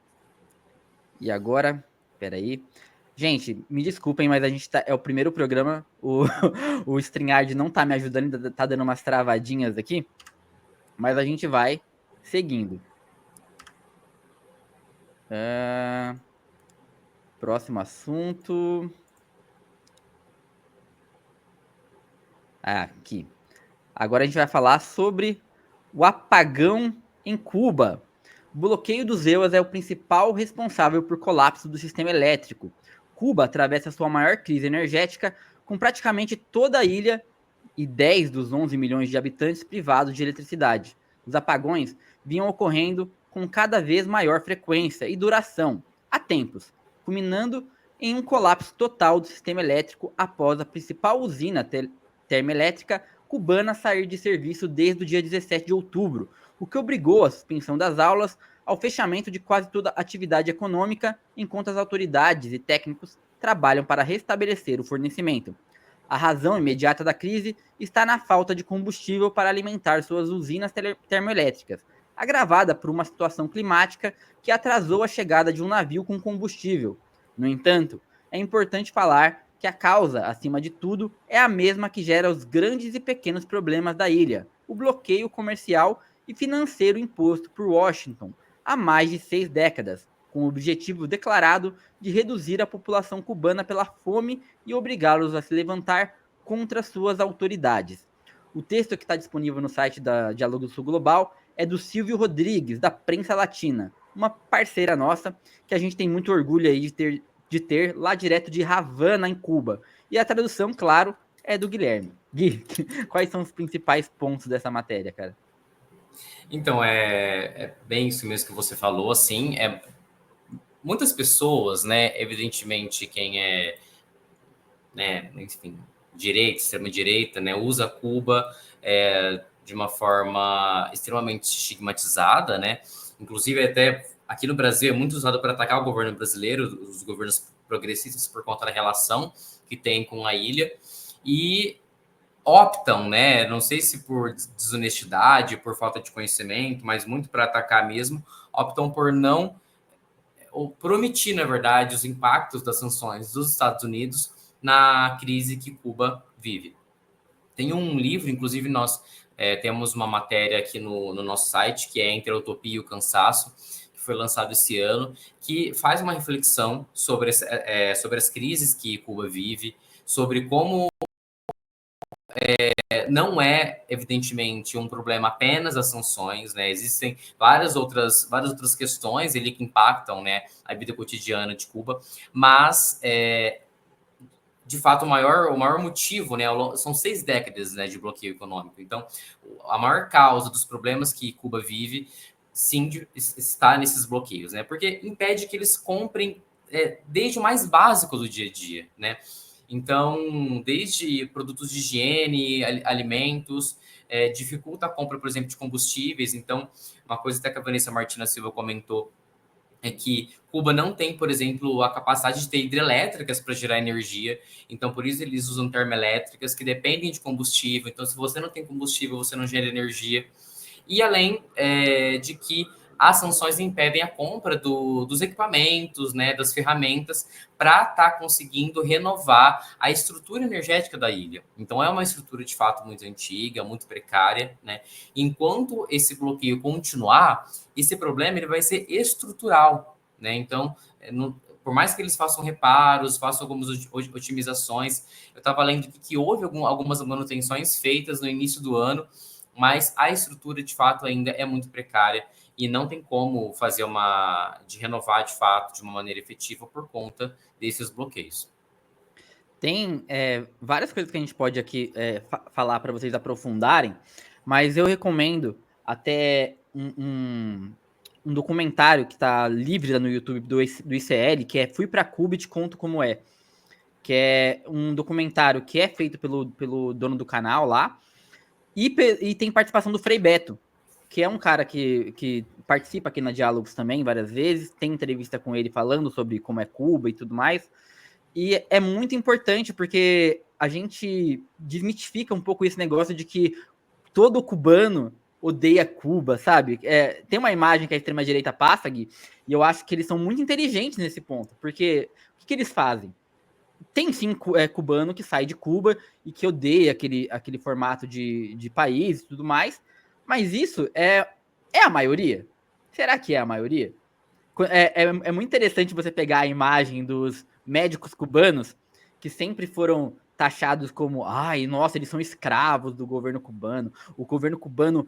E agora, peraí. Gente, me desculpem, mas a gente é o primeiro programa, o StreamYard não tá me ajudando, tá dando umas travadinhas aqui, mas a gente vai seguindo. Próximo assunto. Aqui. Agora a gente vai falar sobre o apagão em Cuba. O bloqueio dos EUAs é o principal responsável por colapso do sistema elétrico. Cuba atravessa sua maior crise energética, com praticamente toda a ilha e 10 dos 11 milhões de habitantes privados de eletricidade. Os apagões vinham ocorrendo com cada vez maior frequência e duração, há tempos, culminando em um colapso total do sistema elétrico após a principal usina termoelétrica cubana sair de serviço desde o dia 17 de outubro, o que obrigou à suspensão das aulas, ao fechamento de quase toda a atividade econômica, enquanto as autoridades e técnicos trabalham para restabelecer o fornecimento. A razão imediata da crise está na falta de combustível para alimentar suas usinas termoelétricas, agravada por uma situação climática que atrasou a chegada de um navio com combustível. No entanto, é importante falar que a causa, acima de tudo, é a mesma que gera os grandes e pequenos problemas da ilha, o bloqueio comercial e financeiro imposto por Washington há mais de 6 décadas, com o objetivo declarado de reduzir a população cubana pela fome e obrigá-los a se levantar contra suas autoridades. O texto que está disponível no site da Diálogo Sul Global é do Silvio Rodrigues, da Prensa Latina, uma parceira nossa que a gente tem muito orgulho aí de ter lá direto de Havana, em Cuba. E a tradução, claro, é do Guilherme. Gui, quais são os principais pontos dessa matéria, cara? Então, é bem isso mesmo que você falou, assim, muitas pessoas, né, evidentemente quem é, né, enfim, direita, extrema-direita, né, usa Cuba de uma forma extremamente estigmatizada, né, inclusive até aqui no Brasil é muito usado para atacar o governo brasileiro, os governos progressistas, por conta da relação que tem com a ilha, e optam, né, não sei se por desonestidade, por falta de conhecimento, mas muito para atacar mesmo, optam por não, ou por omitir, na verdade, os impactos das sanções dos Estados Unidos na crise que Cuba vive. Tem um livro, inclusive nós temos uma matéria aqui no nosso site, que é Entre a Utopia e o Cansaço, que foi lançado esse ano, que faz uma reflexão sobre as crises que Cuba vive, sobre como não é, evidentemente, um problema apenas as sanções, né? Existem várias outras questões ali que impactam, né, a vida cotidiana de Cuba, mas de fato, o maior motivo, né, são 6 décadas, né, de bloqueio econômico. Então, a maior causa dos problemas que Cuba vive, sim, está nesses bloqueios, né? Porque impede que eles comprem desde o mais básico do dia a dia, né? Então, desde produtos de higiene, alimentos, dificulta a compra, por exemplo, de combustíveis. Então, uma coisa até que a Vanessa Martina Silva comentou é que Cuba não tem, por exemplo, a capacidade de ter hidrelétricas para gerar energia. Então, por isso eles usam termoelétricas que dependem de combustível. Então, se você não tem combustível, você não gera energia. E além de que as sanções impedem a compra dos equipamentos, né, das ferramentas, para estar conseguindo renovar a estrutura energética da ilha. Então, é uma estrutura, de fato, muito antiga, muito precária, né? Enquanto esse bloqueio continuar, esse problema ele vai ser estrutural, né? Então, por mais que eles façam reparos, façam algumas otimizações, eu estava lendo que houve algumas manutenções feitas no início do ano, mas a estrutura, de fato, ainda é muito precária e não tem como fazer renovar, de fato, de uma maneira efetiva por conta desses bloqueios. Tem várias coisas que a gente pode aqui falar para vocês aprofundarem, mas eu recomendo até um documentário que está livre no YouTube do ICL, que é Fui para Cuba e Te Conto Como É, que é um documentário que é feito pelo dono do canal lá, e tem participação do Frei Beto, que é um cara que participa aqui na Diálogos também várias vezes, tem entrevista com ele falando sobre como é Cuba e tudo mais. E é muito importante porque a gente desmitifica um pouco esse negócio de que todo cubano odeia Cuba, sabe? Tem uma imagem que a extrema-direita passa, Gui, e eu acho que eles são muito inteligentes nesse ponto, porque o que eles fazem? Tem sim cubano que sai de Cuba e que odeia aquele formato de país e tudo mais, mas isso é a maioria? Será que é a maioria? É muito interessante você pegar a imagem dos médicos cubanos que sempre foram taxados como, ai, nossa, eles são escravos do governo cubano. O governo cubano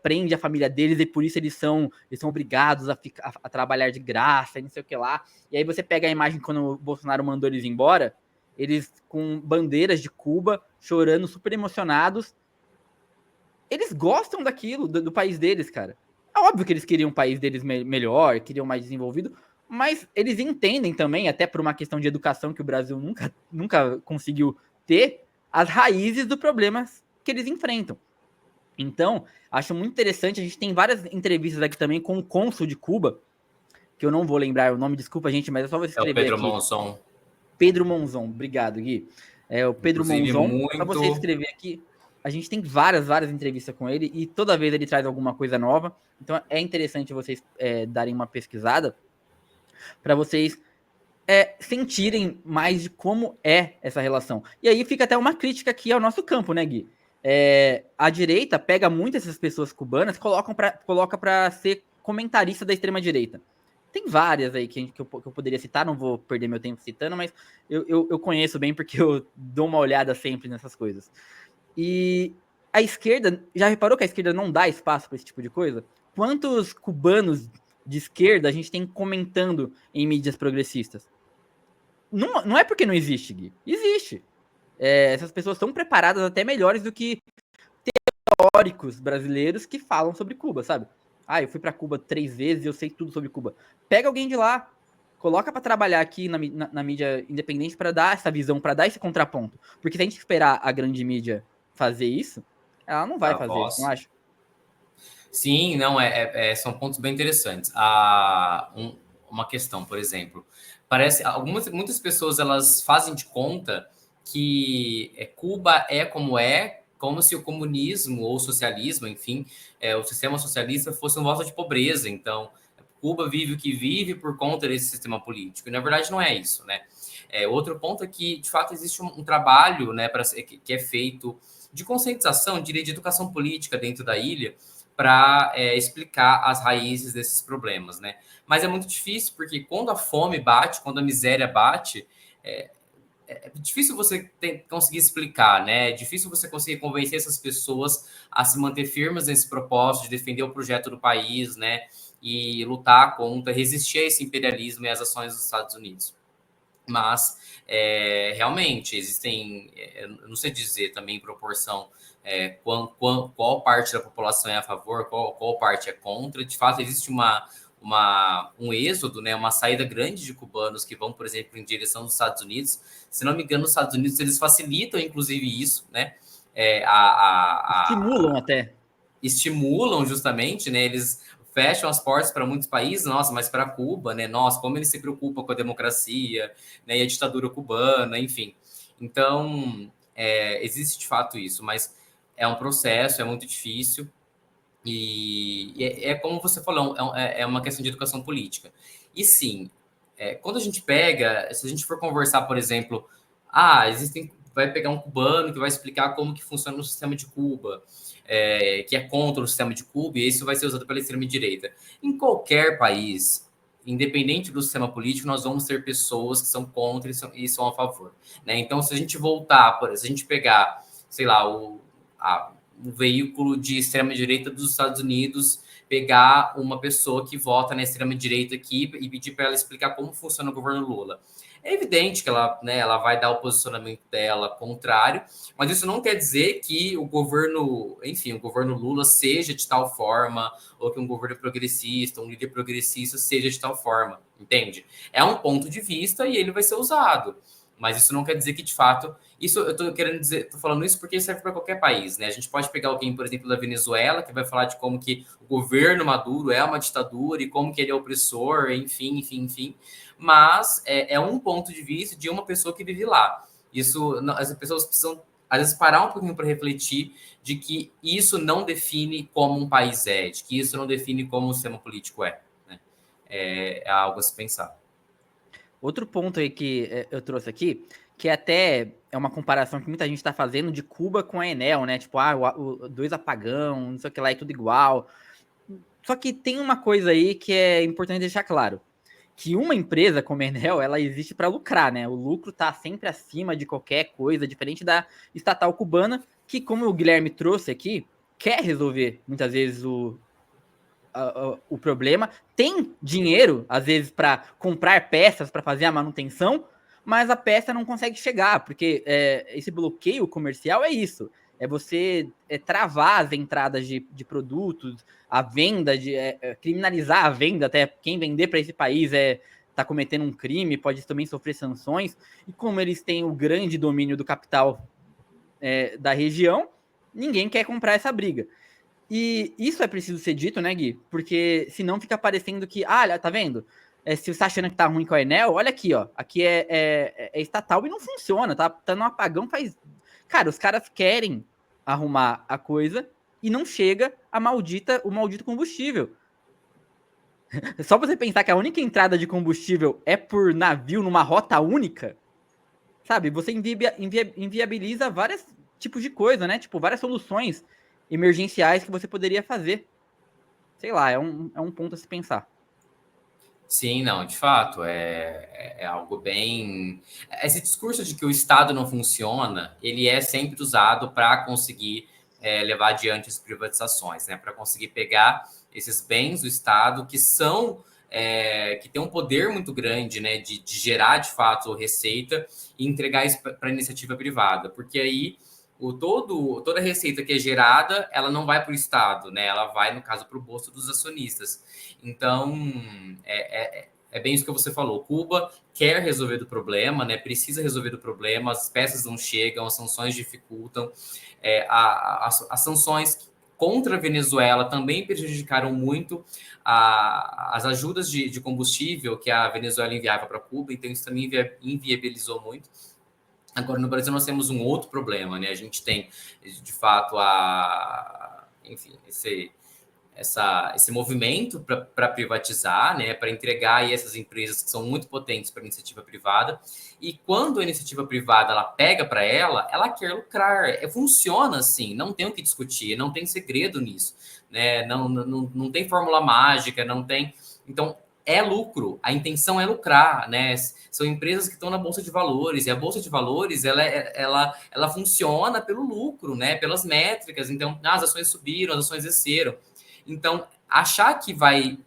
prende a família deles e por isso eles são obrigados a trabalhar de graça e não sei o que lá. E aí você pega a imagem quando o Bolsonaro mandou eles embora, eles com bandeiras de Cuba, chorando, super emocionados. Eles gostam daquilo, do país deles, cara. É óbvio que eles queriam um país deles melhor, queriam mais desenvolvido, mas eles entendem também, até por uma questão de educação que o Brasil nunca conseguiu ter, as raízes dos problemas que eles enfrentam. Então, acho muito interessante, a gente tem várias entrevistas aqui também com o cônsul de Cuba, que eu não vou lembrar o nome, desculpa, gente, mas é só você escrever aqui. É o Pedro aqui. Monzon. Pedro Monzon, obrigado, Gui. É o Pedro Inclusive, Monzon, só você escrever aqui. A gente tem várias entrevistas com ele e toda vez ele traz alguma coisa nova. Então é interessante vocês darem uma pesquisada para vocês sentirem mais de como é essa relação. E aí fica até uma crítica aqui ao nosso campo, né, Gui? A direita pega muito essas pessoas cubanas e coloca para ser comentarista da extrema-direita. Tem várias aí que eu poderia citar, não vou perder meu tempo citando, mas eu conheço bem porque eu dou uma olhada sempre nessas coisas. E a esquerda, já reparou que a esquerda não dá espaço para esse tipo de coisa? Quantos cubanos de esquerda a gente tem comentando em mídias progressistas? Não é porque não existe, Gui. Existe. essas pessoas estão preparadas até melhores do que teóricos brasileiros que falam sobre Cuba, sabe? Eu fui para Cuba 3 vezes e eu sei tudo sobre Cuba. Pega alguém de lá, coloca para trabalhar aqui na mídia independente para dar essa visão, para dar esse contraponto. Porque se a gente esperar a grande mídia fazer isso, ela não vai fazer, não acha? Sim, não, são pontos bem interessantes. Uma questão, por exemplo, muitas pessoas elas fazem de conta que Cuba é, como se o comunismo ou o socialismo, enfim, o sistema socialista fosse um voto de pobreza. Então, Cuba vive o que vive por conta desse sistema político. E, na verdade, não é isso, né? Outro ponto é que, de fato, existe um trabalho, né, que é feito de conscientização, de educação política dentro da ilha, para explicar as raízes desses problemas, né? Mas é muito difícil, porque quando a fome bate, quando a miséria bate, é difícil você conseguir explicar, né? É difícil você conseguir convencer essas pessoas a se manter firmes nesse propósito de defender o projeto do país, né? E lutar contra, resistir a esse imperialismo e às ações dos Estados Unidos. Mas, realmente, existem, eu não sei dizer também em proporção qual parte da população é a favor, qual parte é contra. De fato, existe um êxodo, né, uma saída grande de cubanos que vão, por exemplo, em direção dos Estados Unidos. Se não me engano, os Estados Unidos eles facilitam, inclusive, isso, né? Estimulam até. Estimulam justamente, né? Eles fecham as portas para muitos países, nossa, mas para Cuba, né? Nossa, como ele se preocupa com a democracia, né? E a ditadura cubana, enfim. Então, existe de fato isso, mas é um processo, é muito difícil. E como você falou, é uma questão de educação política. E sim, quando a gente pega, se a gente for conversar, por exemplo, vai pegar um cubano que vai explicar como que funciona o sistema de Cuba, que é contra o sistema de Cuba, e isso vai ser usado pela extrema-direita. Em qualquer país, independente do sistema político, nós vamos ter pessoas que são contra e são a favor, né? Então, se a gente se a gente pegar, sei lá, um veículo de extrema-direita dos Estados Unidos, pegar uma pessoa que vota na extrema-direita aqui e pedir para ela explicar como funciona o governo Lula. É evidente que ela vai dar o posicionamento dela contrário, mas isso não quer dizer que o governo Lula seja de tal forma, ou que um governo progressista, um líder progressista seja de tal forma, entende? É um ponto de vista e ele vai ser usado. Mas isso não quer dizer que, de fato, eu tô falando isso porque serve para qualquer país, né? A gente pode pegar alguém, por exemplo, da Venezuela, que vai falar de como que o governo Maduro é uma ditadura e como que ele é opressor, enfim. Mas é um ponto de vista de uma pessoa que vive lá. As pessoas precisam, às vezes, parar um pouquinho para refletir de que isso não define como um país de que isso não define como o sistema político é, né? É algo a se pensar. Outro ponto aí que eu trouxe aqui, que até é uma comparação que muita gente está fazendo de Cuba com a Enel, né? Tipo, o 2 apagão, não sei o que lá, é tudo igual. Só que tem uma coisa aí que é importante deixar claro. Que uma empresa como a Enel, ela existe para lucrar, né? O lucro tá sempre acima de qualquer coisa, diferente da estatal cubana, que, como o Guilherme trouxe aqui, quer resolver, muitas vezes, o problema, tem dinheiro, às vezes, para comprar peças para fazer a manutenção, mas a peça não consegue chegar, porque esse bloqueio comercial é isso. É você travar as entradas de produtos, a venda, criminalizar a venda, até quem vender para esse país está cometendo um crime, pode também sofrer sanções. E como eles têm o grande domínio do capital da região, ninguém quer comprar essa briga. E isso é preciso ser dito, né, Gui? Porque senão fica parecendo que, tá vendo? Se você tá achando que tá ruim com a Enel, olha aqui, ó. Aqui é estatal e não funciona, tá no apagão faz... Cara, os caras querem arrumar a coisa e não chega o maldito combustível. Só você pensar que a única entrada de combustível é por navio numa rota única, sabe? Você inviabiliza vários tipos de coisa, né? Tipo, várias soluções emergenciais que você poderia fazer. Sei lá, é um ponto a se pensar. Sim, não, de fato, é algo bem... Esse discurso de que o Estado não funciona, ele é sempre usado para conseguir levar adiante as privatizações, né? Para conseguir pegar esses bens do Estado que são que tem um poder muito grande, né, de gerar, de fato, receita e entregar isso para a iniciativa privada, porque aí toda a receita que é gerada, ela não vai para o Estado, né, ela vai, no caso, para o bolso dos acionistas. Então, é bem isso que você falou. Cuba quer resolver do problema, né, precisa resolver do problema, as peças não chegam, as sanções dificultam, as sanções contra a Venezuela também prejudicaram muito as ajudas de combustível que a Venezuela enviava para Cuba, então isso também inviabilizou muito. Agora, no Brasil, nós temos um outro problema, né? A gente tem, de fato, enfim, esse movimento para privatizar, né? Para entregar aí essas empresas que são muito potentes para a iniciativa privada. E quando a iniciativa privada ela pega para ela quer lucrar. Funciona assim, não tem o que discutir, não tem segredo nisso, né? Não tem fórmula mágica, não tem. Então, é lucro, a intenção é lucrar, né? São empresas que estão na Bolsa de Valores, e a Bolsa de Valores, ela funciona pelo lucro, né? Pelas métricas, então, as ações subiram, as ações desceram. Então, achar que vai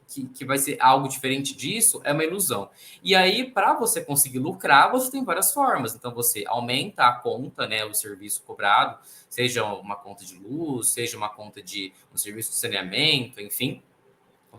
ser algo diferente disso é uma ilusão. E aí, para você conseguir lucrar, você tem várias formas. Então, você aumenta a conta, né, o serviço cobrado, seja uma conta de luz, seja uma conta de um serviço de saneamento, enfim.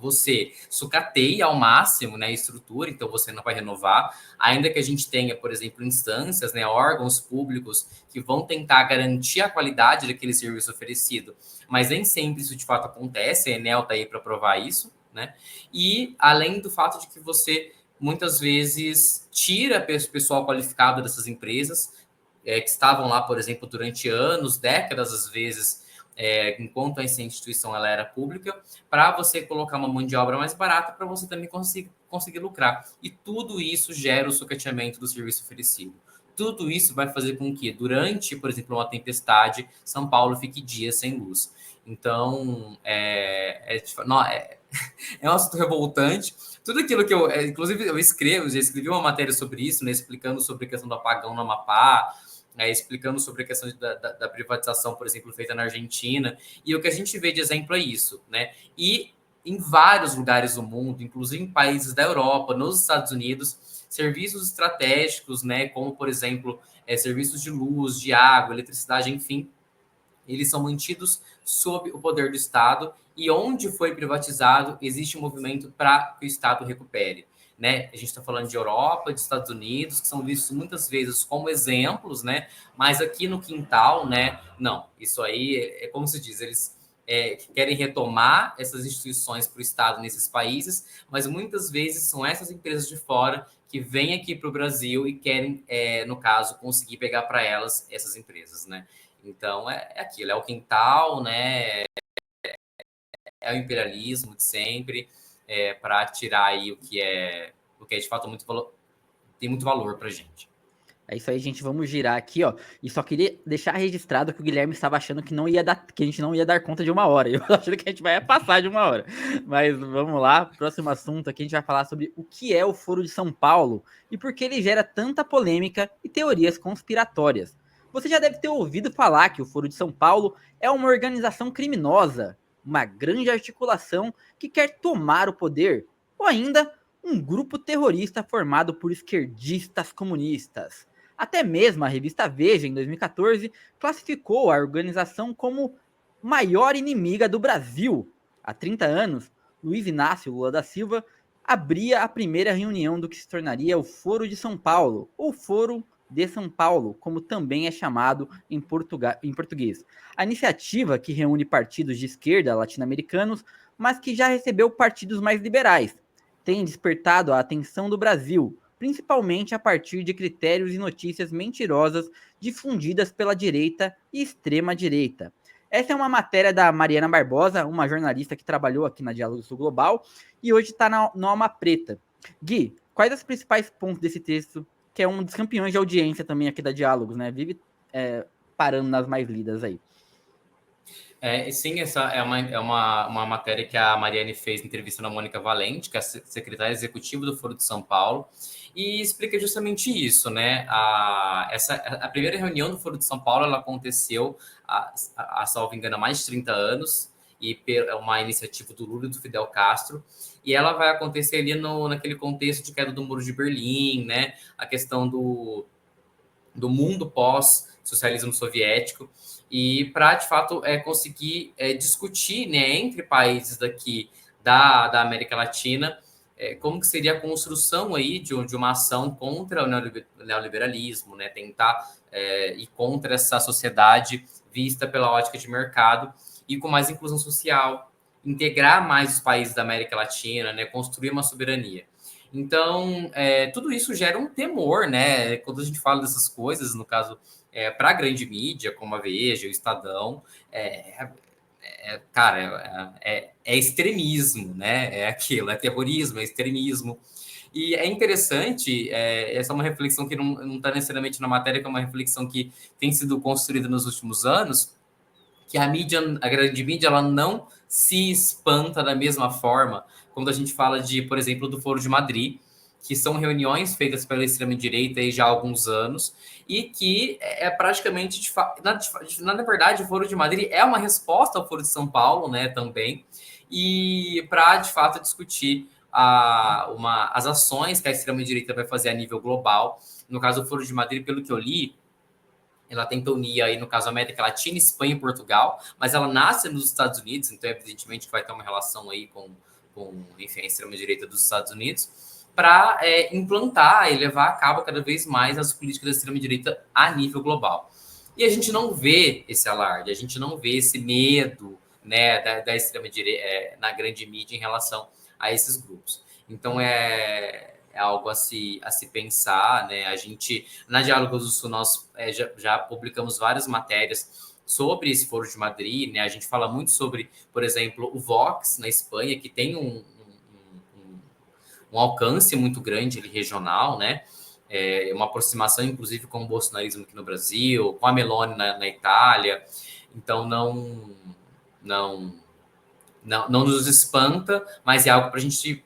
Você sucateia ao máximo, né, a estrutura, então você não vai renovar, ainda que a gente tenha, por exemplo, instâncias, né, órgãos públicos que vão tentar garantir a qualidade daquele serviço oferecido, mas nem sempre isso de fato acontece, a Enel está aí para provar isso, né? E além do fato de que você muitas vezes tira o pessoal qualificado dessas empresas, que estavam lá, por exemplo, durante anos, décadas, às vezes, enquanto essa instituição ela era pública, para você colocar uma mão de obra mais barata, para você também conseguir lucrar. E tudo isso gera o sucateamento do serviço oferecido. Tudo isso vai fazer com que, durante, por exemplo, uma tempestade, São Paulo fique dias sem luz. Então, é um assunto revoltante. Tudo aquilo que inclusive, eu já escrevi uma matéria sobre isso, né, explicando sobre a questão do apagão no Amapá, explicando sobre a questão da privatização, por exemplo, feita na Argentina. E o que a gente vê de exemplo é isso, né? E em vários lugares do mundo, inclusive em países da Europa, nos Estados Unidos, serviços estratégicos, né, como, por exemplo, serviços de luz, de água, eletricidade, enfim, eles são mantidos sob o poder do Estado, e onde foi privatizado, existe um movimento para que o Estado recupere. Né? A gente está falando de Europa, de Estados Unidos, que são vistos muitas vezes como exemplos, né? Mas aqui no quintal, né? Não, isso aí como se diz, eles querem retomar essas instituições para o Estado nesses países, mas muitas vezes são essas empresas de fora que vêm aqui para o Brasil e querem, no caso, conseguir pegar para elas essas empresas, né? Então, é aquilo, é o quintal, né? É o imperialismo de sempre, para tirar aí o que é de fato tem muito valor para a gente. É isso aí, gente. Vamos girar aqui, ó. E só queria deixar registrado que o Guilherme estava achando que a gente não ia dar conta de 1 hora. Eu achando que a gente vai passar de 1 hora. Mas vamos lá. Próximo assunto aqui, a gente vai falar sobre o que é o Foro de São Paulo e por que ele gera tanta polêmica e teorias conspiratórias. Você já deve ter ouvido falar que o Foro de São Paulo é uma organização criminosa, uma grande articulação que quer tomar o poder, ou ainda um grupo terrorista formado por esquerdistas comunistas. Até mesmo a revista Veja, em 2014, classificou a organização como maior inimiga do Brasil. Há 30 anos, Luiz Inácio Lula da Silva abria a primeira reunião do que se tornaria o Foro de São Paulo, ou Foro de São Paulo, como também é chamado em português. A iniciativa, que reúne partidos de esquerda latino-americanos, mas que já recebeu partidos mais liberais, tem despertado a atenção do Brasil, principalmente a partir de critérios e notícias mentirosas difundidas pela direita e extrema-direita. Essa é uma matéria da Mariana Barbosa, uma jornalista que trabalhou aqui na Diálogo Sul Global e hoje está na Alma Preta. Gui, quais os principais pontos desse texto, que é um dos campeões de audiência também aqui da Diálogos, né? Vive parando nas mais lidas aí. Sim, essa é uma matéria que a Mariane fez em entrevista na Mônica Valente, que é a secretária executiva do Foro de São Paulo, e explica justamente isso, né? A primeira reunião do Foro de São Paulo ela aconteceu, salvo engano, há mais de 30 anos, e uma iniciativa do Lula e do Fidel Castro, e ela vai acontecer ali naquele contexto de queda do Muro de Berlim, né? A questão do mundo pós-socialismo soviético, e para, de fato, conseguir discutir, né, entre países daqui da América Latina, como que seria a construção aí de uma ação contra o neoliberalismo, né, tentar ir contra essa sociedade vista pela ótica de mercado e com mais inclusão social, integrar mais os países da América Latina, né, construir uma soberania. Então, tudo isso gera um temor, né? Quando a gente fala dessas coisas, no caso, para a grande mídia, como a Veja, o Estadão, cara, é extremismo, né? É aquilo, é terrorismo, é extremismo. E é interessante, essa é uma reflexão que não está necessariamente na matéria, que é uma reflexão que tem sido construída nos últimos anos, que a grande mídia, ela não se espanta da mesma forma quando a gente fala de, por exemplo, do Foro de Madrid, que são reuniões feitas pela extrema-direita aí já há alguns anos, e que praticamente, na verdade, o Foro de Madrid é uma resposta ao Foro de São Paulo, né, também, e para, de fato, discutir as ações que a extrema-direita vai fazer a nível global. No caso do Foro de Madrid, pelo que eu li, ela tenta unir aí, no caso, América Latina, Espanha e Portugal, mas ela nasce nos Estados Unidos, então, evidentemente, que vai ter uma relação aí com enfim, a extrema-direita dos Estados Unidos, para implantar e levar a cabo cada vez mais as políticas da extrema-direita a nível global. E a gente não vê esse alarde, a gente não vê esse medo, né, da extrema-direita na grande mídia em relação a esses grupos. Então, é algo a se pensar, né? A gente, na Diálogos do Sul, nós já publicamos várias matérias sobre esse Foro de Madrid, né? A gente fala muito sobre, por exemplo, o Vox na Espanha, que tem um alcance muito grande ali, regional, né? Uma aproximação, inclusive, com o bolsonarismo aqui no Brasil, com a Meloni na Itália. Então, não nos espanta, mas é algo para a gente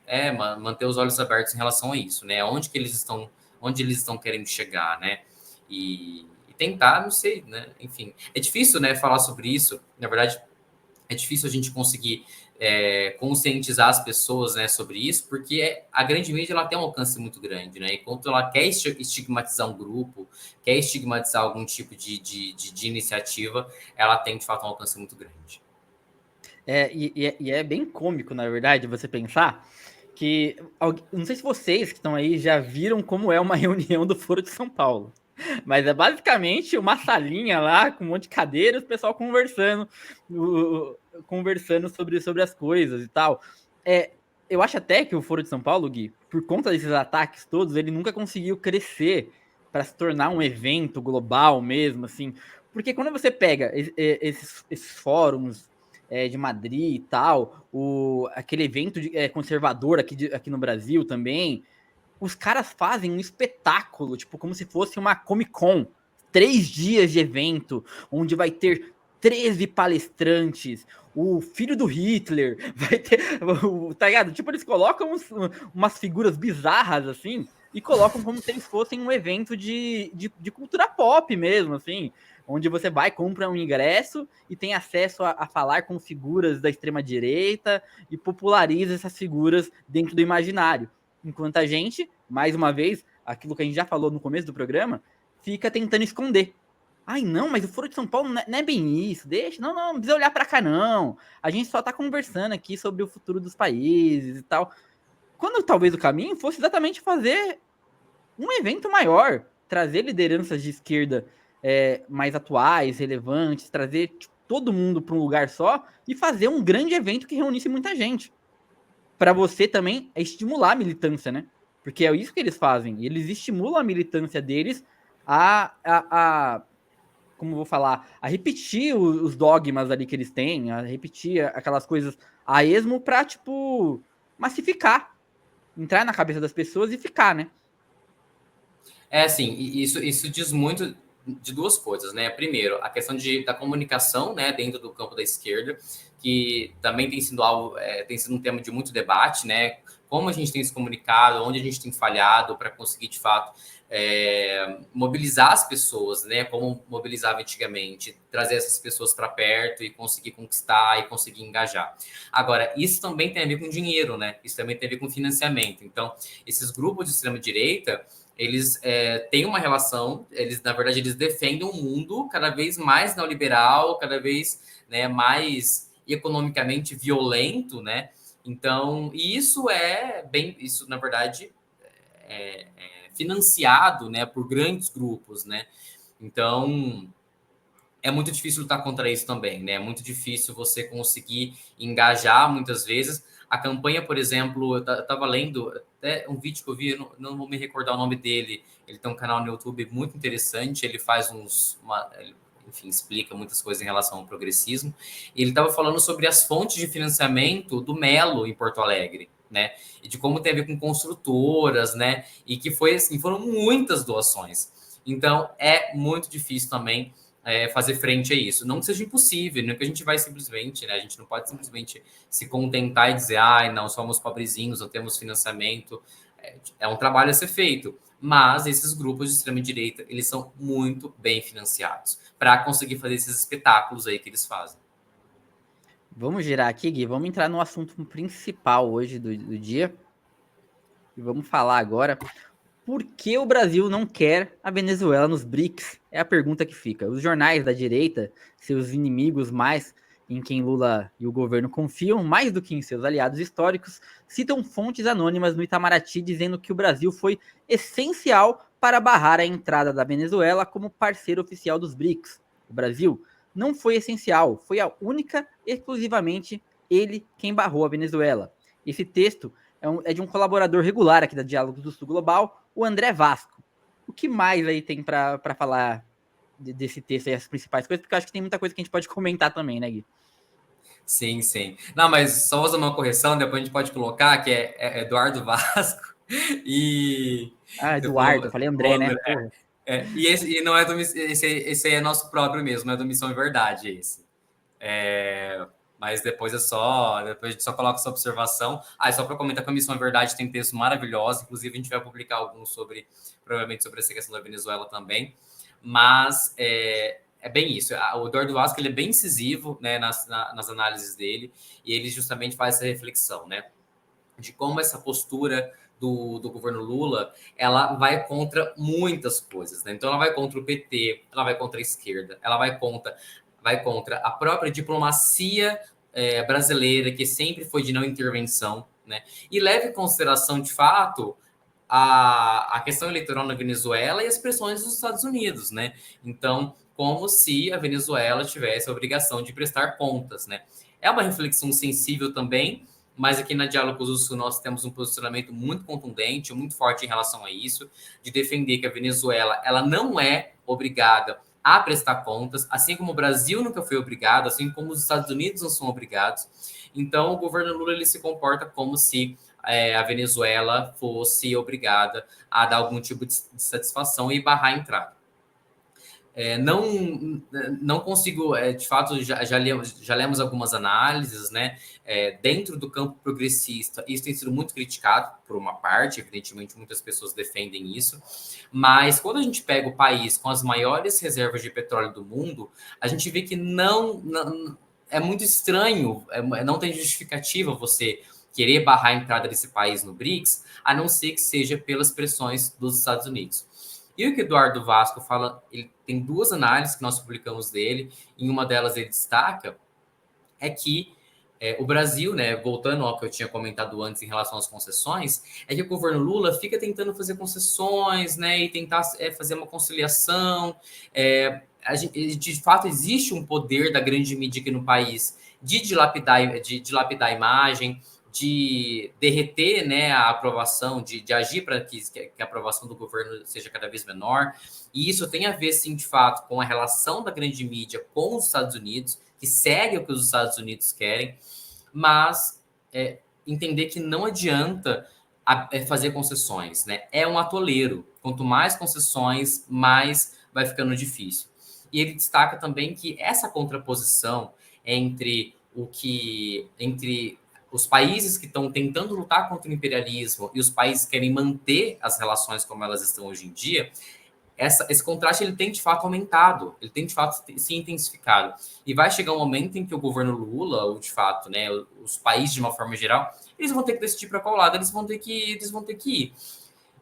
manter os olhos abertos em relação a isso, né? Onde eles estão querendo chegar, né? E tentar, não sei, né? Enfim, é difícil, né, falar sobre isso. Na verdade, é difícil a gente conseguir conscientizar as pessoas, né, sobre isso, porque a grande mídia, ela tem um alcance muito grande, né? Enquanto ela quer estigmatizar um grupo, quer estigmatizar algum tipo de iniciativa, ela tem, de fato, um alcance muito grande. E é bem cômico, na verdade, você pensar que... Não sei se vocês que estão aí já viram como é uma reunião do Foro de São Paulo. Mas é basicamente uma salinha lá, com um monte de cadeiras, o pessoal conversando sobre as coisas e tal. Eu acho até que o Foro de São Paulo, Gui, por conta desses ataques todos, ele nunca conseguiu crescer para se tornar um evento global mesmo, assim. Porque quando você pega esses fóruns de Madrid e tal, aquele evento conservador aqui no Brasil também, os caras fazem um espetáculo, tipo, como se fosse uma Comic Con. 3 dias de evento, onde vai ter 13 palestrantes, o filho do Hitler, vai ter, tá ligado? Tipo, eles colocam umas figuras bizarras, assim, e colocam como se eles fossem um evento de cultura pop mesmo, assim, onde você vai, compra um ingresso e tem acesso a falar com figuras da extrema-direita e populariza essas figuras dentro do imaginário. Enquanto a gente, mais uma vez, aquilo que a gente já falou no começo do programa, fica tentando esconder. Ai, não, mas o Foro de São Paulo não é bem isso, deixa, não precisa olhar pra cá não, a gente só tá conversando aqui sobre o futuro dos países e tal. Quando talvez o caminho fosse exatamente fazer um evento maior, trazer lideranças de esquerda mais atuais, relevantes, trazer todo mundo para um lugar só e fazer um grande evento que reunisse muita gente. Para você também estimular a militância, né? Porque é isso que eles fazem. Eles estimulam a militância deles como vou falar, a repetir os dogmas ali que eles têm, a repetir aquelas coisas a esmo para, tipo, massificar, entrar na cabeça das pessoas e ficar, né? Assim, isso diz muito de duas coisas, né? Primeiro, a questão da comunicação, né, dentro do campo da esquerda, que também tem sido um tema de muito debate, né? como a gente tem se comunicado, onde a gente tem falhado para conseguir, de fato, mobilizar as pessoas, né? Como mobilizava antigamente, trazer essas pessoas para perto e conseguir conquistar e conseguir engajar. Agora, isso também tem a ver com dinheiro, né? Isso também tem a ver com financiamento. Então, esses grupos de extrema-direita, eles têm uma relação, na verdade, eles defendem um mundo cada vez mais neoliberal, cada vez, né, mais economicamente violento, né? Então, e isso, na verdade, é financiado, né, por grandes grupos, né? Então, é muito difícil lutar contra isso também, né? É muito difícil você conseguir engajar muitas vezes. A campanha, por exemplo, eu estava lendo até um vídeo que eu vi, eu não vou me recordar o nome dele. Ele tem um canal no YouTube muito interessante, ele faz enfim, explica muitas coisas em relação ao progressismo. Ele estava falando sobre as fontes de financiamento do Melo em Porto Alegre, né? E de como tem a ver com construtoras, né? E que foram muitas doações. Então, é muito difícil também fazer frente a isso. Não que seja impossível, não que a gente vai simplesmente, né? A gente não pode simplesmente se contentar e dizer, não, somos pobrezinhos, não temos financiamento. É um trabalho a ser feito. Mas esses grupos de extrema-direita, eles são muito bem financiados para conseguir fazer esses espetáculos aí que eles fazem. Vamos girar aqui, Gui. Vamos entrar no assunto principal hoje do dia. E vamos falar agora por que o Brasil não quer a Venezuela nos BRICS? É a pergunta que fica. Os jornais da direita, seus inimigos mais em quem Lula e o governo confiam, mais do que em seus aliados históricos, citam fontes anônimas no Itamaraty dizendo que o Brasil foi essencial para barrar a entrada da Venezuela como parceiro oficial dos BRICS. O Brasil não foi essencial, foi a única, exclusivamente ele quem barrou a Venezuela. Esse texto é de um colaborador regular aqui da Diálogos do Sul Global, o André Vasco. O que mais aí tem para falar desse texto aí, as principais coisas? Porque eu acho que tem muita coisa que a gente pode comentar também, né, Gui? Sim, sim. Não, mas só fazer uma correção, depois a gente pode colocar que é Eduardo Vasco e... Eduardo, eu falei André, né? E não é do... Esse aí é nosso próprio mesmo, não é do Missão e Verdade, esse. Mas depois depois a gente só coloca essa observação. Só para comentar que a Missão e Verdade tem texto maravilhoso, inclusive a gente vai publicar alguns provavelmente sobre essa questão da Venezuela também. Mas é bem isso. O Eduardo Vasco, ele é bem incisivo, né, nas análises dele, e ele justamente faz essa reflexão, né, de como essa postura do governo Lula, ela vai contra muitas coisas, né? Então ela vai contra o PT, ela vai contra a esquerda, ela vai contra a própria diplomacia brasileira, que sempre foi de não intervenção, né? E leva em consideração, de fato, a questão eleitoral na Venezuela e as pressões dos Estados Unidos, né? Então, como se a Venezuela tivesse a obrigação de prestar contas, né? É uma reflexão sensível também, mas aqui na Diálogos do Sul nós temos um posicionamento muito contundente, muito forte em relação a isso, de defender que a Venezuela, ela não é obrigada a prestar contas, assim como o Brasil nunca foi obrigado, assim como os Estados Unidos não são obrigados. Então, o governo Lula, ele se comporta como se a Venezuela fosse obrigada a dar algum tipo de satisfação e barrar a entrada. Não consigo, de fato, já lemos algumas análises, né? Dentro do campo progressista, isso tem sido muito criticado por uma parte, evidentemente, muitas pessoas defendem isso, mas quando a gente pega o país com as maiores reservas de petróleo do mundo, a gente vê que não é muito estranho, não tem justificativa você querer barrar a entrada desse país no BRICS, a não ser que seja pelas pressões dos Estados Unidos. E o que Eduardo Vasco fala, ele tem duas análises que nós publicamos dele, em uma delas ele destaca, é que o Brasil, né, voltando ao que eu tinha comentado antes em relação às concessões, é que o governo Lula fica tentando fazer concessões, né, e tentar fazer uma conciliação. De fato, existe um poder da grande mídia aqui no país de dilapidar a imagem, de derreter, né, a aprovação, de agir para que a aprovação do governo seja cada vez menor. E isso tem a ver, sim, de fato, com a relação da grande mídia com os Estados Unidos, que segue o que os Estados Unidos querem, mas entender que não adianta fazer concessões, né? É um atoleiro. Quanto mais concessões, mais vai ficando difícil. E ele destaca também que essa contraposição entre os países que estão tentando lutar contra o imperialismo e os países que querem manter as relações como elas estão hoje em dia, esse contraste ele tem de fato aumentado, ele tem de fato se intensificado. E vai chegar um momento em que o governo Lula, ou de fato, né, os países de uma forma geral, eles vão ter que decidir para qual lado eles vão ter que ir.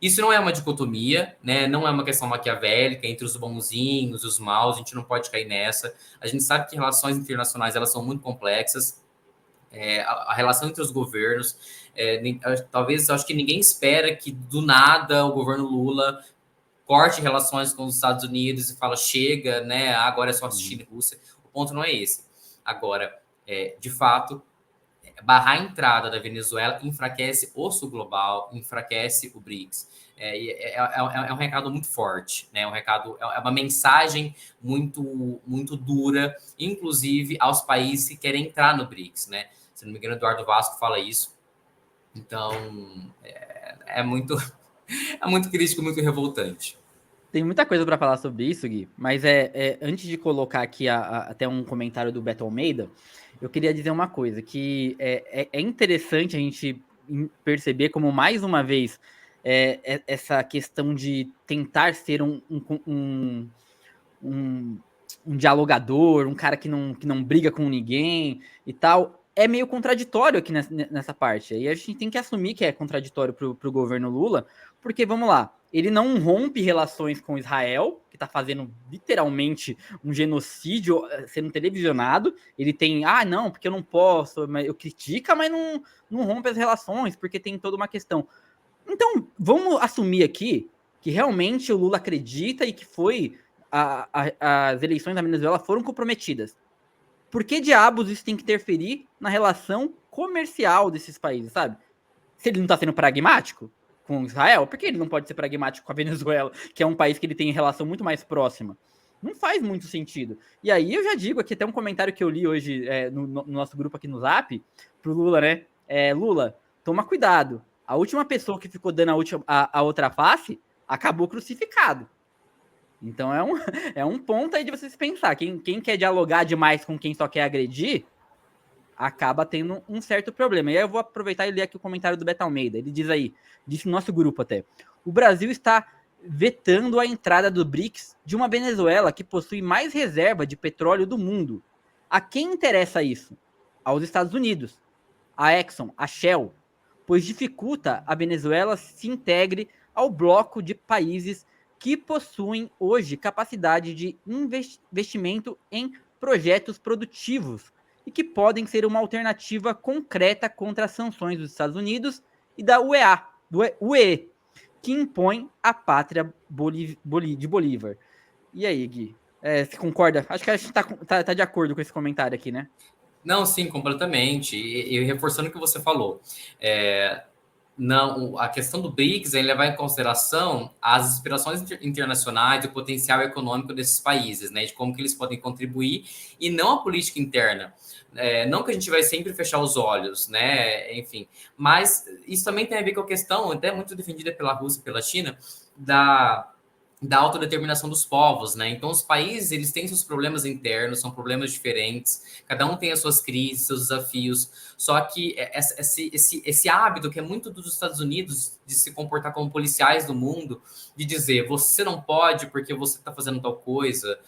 Isso não é uma dicotomia, né? Não é uma questão maquiavélica entre os bonzinhos e os maus, a gente não pode cair nessa. A gente sabe que relações internacionais elas são muito complexas, a relação entre os governos, talvez, acho que ninguém espera que do nada o governo Lula corte relações com os Estados Unidos e fala, chega, né? Agora é só China e Rússia. O ponto não é esse. Agora, de fato, barrar a entrada da Venezuela enfraquece o Sul Global, enfraquece o BRICS. É um recado muito forte, né? É uma mensagem muito, muito dura, inclusive aos países que querem entrar no BRICS, né? Se não me engano, Eduardo Vasco fala isso. Então, é muito crítico, muito revoltante. Tem muita coisa para falar sobre isso, Gui, mas antes de colocar aqui até um comentário do Beto Almeida, eu queria dizer uma coisa, que é interessante a gente perceber como, mais uma vez, essa questão de tentar ser um dialogador, um cara que não briga com ninguém e tal, é meio contraditório aqui nessa parte. E a gente tem que assumir que é contraditório pro governo Lula, porque, vamos lá, ele não rompe relações com Israel, que tá fazendo literalmente um genocídio sendo televisionado. Ele tem, não, porque eu não posso, eu critica, mas não rompe as relações, porque tem toda uma questão. Então, vamos assumir aqui que realmente o Lula acredita e que as eleições da Venezuela foram comprometidas. Por que diabos isso tem que interferir na relação comercial desses países, sabe? Se ele não tá sendo pragmático com Israel, por que ele não pode ser pragmático com a Venezuela, que é um país que ele tem relação muito mais próxima? Não faz muito sentido. E aí eu já digo aqui, até um comentário que eu li hoje no nosso grupo aqui no Zap, pro Lula, né? Lula, toma cuidado. A última pessoa que ficou dando a outra face acabou crucificado. Então é um ponto aí de vocês pensar. Quem quer dialogar demais com quem só quer agredir, acaba tendo um certo problema. E aí eu vou aproveitar e ler aqui o comentário do Beto Almeida. Ele diz aí, disse no nosso grupo até, o Brasil está vetando a entrada do BRICS de uma Venezuela que possui mais reserva de petróleo do mundo. A quem interessa isso? Aos Estados Unidos, a Exxon, a Shell, pois dificulta a Venezuela se integre ao bloco de países que possuem hoje capacidade de investimento em projetos produtivos e que podem ser uma alternativa concreta contra as sanções dos Estados Unidos e da UE, que impõe a pátria de Bolívar. E aí, Gui? Você concorda? Acho que a gente tá de acordo com esse comentário aqui, né? Não, sim, completamente. E reforçando o que você falou, não, a questão do BRICS ele levar em consideração as aspirações internacionais e o potencial econômico desses países, né, de como que eles podem contribuir, e não a política interna. Não que a gente vai sempre fechar os olhos, né, enfim, mas isso também tem a ver com a questão, até muito defendida pela Rússia e pela China, da autodeterminação dos povos, né? Então, os países, eles têm seus problemas internos, são problemas diferentes, cada um tem as suas crises, seus desafios, só que esse hábito que é muito dos Estados Unidos de se comportar como policiais do mundo, de dizer, você não pode porque você está fazendo tal coisa,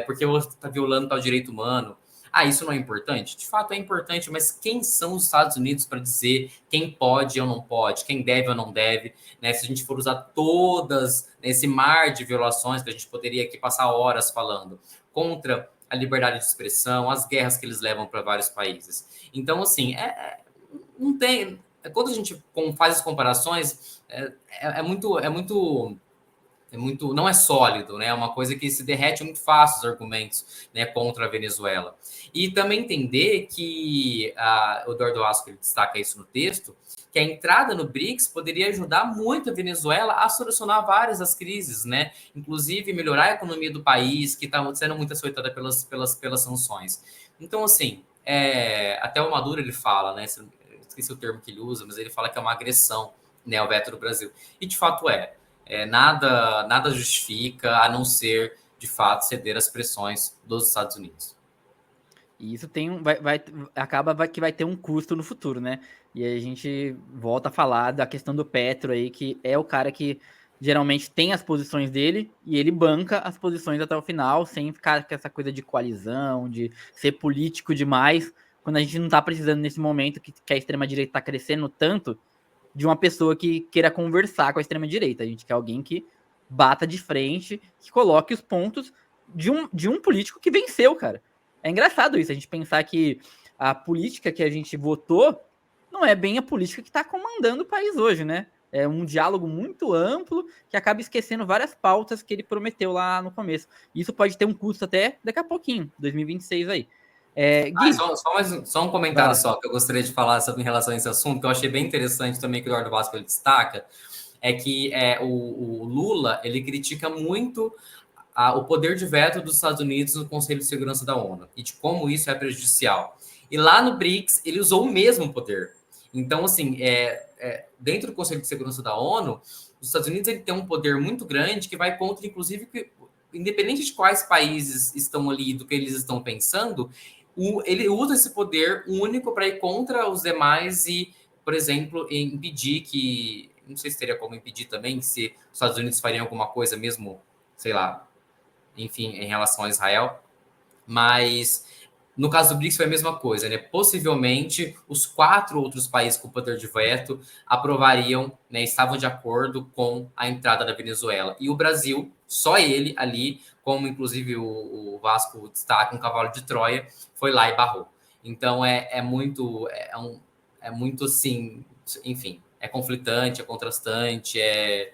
porque você está violando tal direito humano. Isso não é importante? De fato é importante, mas quem são os Estados Unidos para dizer quem pode ou não pode, quem deve ou não deve, né? Se a gente for usar todas esse mar de violações que a gente poderia aqui passar horas falando, contra a liberdade de expressão, as guerras que eles levam para vários países. Então, assim, não tem... Quando a gente faz as comparações, não é sólido, né? É uma coisa que se derrete muito fácil os argumentos, né, contra a Venezuela. E também entender que o Eduardo Vasco ele destaca isso no texto, que a entrada no BRICS poderia ajudar muito a Venezuela a solucionar várias das crises, né? Inclusive melhorar a economia do país, que está sendo muito açoitada pelas sanções. Então, assim, até o Maduro ele fala, né? Esqueci o termo que ele usa, mas ele fala que é uma agressão, né, ao veto do Brasil. E de fato nada justifica, a não ser, de fato, ceder às pressões dos Estados Unidos. E isso que vai ter um custo no futuro, né? E aí a gente volta a falar da questão do Petro aí, que é o cara que geralmente tem as posições dele e ele banca as posições até o final, sem ficar com essa coisa de coalizão, de ser político demais, quando a gente não tá precisando nesse momento que a extrema-direita tá crescendo tanto, de uma pessoa que queira conversar com a extrema-direita. A gente quer alguém que bata de frente, que coloque os pontos de um político que venceu, cara. É engraçado isso, a gente pensar que a política que a gente votou não é bem a política que está comandando o país hoje, né? É um diálogo muito amplo que acaba esquecendo várias pautas que ele prometeu lá no começo. Isso pode ter um custo até daqui a pouquinho, 2026 aí. Gui, Só um comentário só que eu gostaria de falar sobre, em relação a esse assunto, que eu achei bem interessante também, que o Eduardo Vasco ele destaca, é que o Lula ele critica muito o poder de veto dos Estados Unidos no Conselho de Segurança da ONU e de como isso é prejudicial. E lá no BRICS, ele usou o mesmo poder. Então, assim, dentro do Conselho de Segurança da ONU, os Estados Unidos ele tem um poder muito grande que vai contra, inclusive, independente de quais países estão ali, do que eles estão pensando, ele usa esse poder único para ir contra os demais e, por exemplo, impedir que... Não sei se teria como impedir também, se os Estados Unidos fariam alguma coisa mesmo, sei lá, enfim, em relação a Israel. Mas no caso do BRICS foi a mesma coisa, né? Possivelmente os 4 outros países com poder de veto aprovariam, né, estavam de acordo com a entrada da Venezuela. E o Brasil, só ele ali, como inclusive o Vasco destaca, um cavalo de Troia, foi lá e barrou. Então é muito assim, enfim, é conflitante, é contrastante, é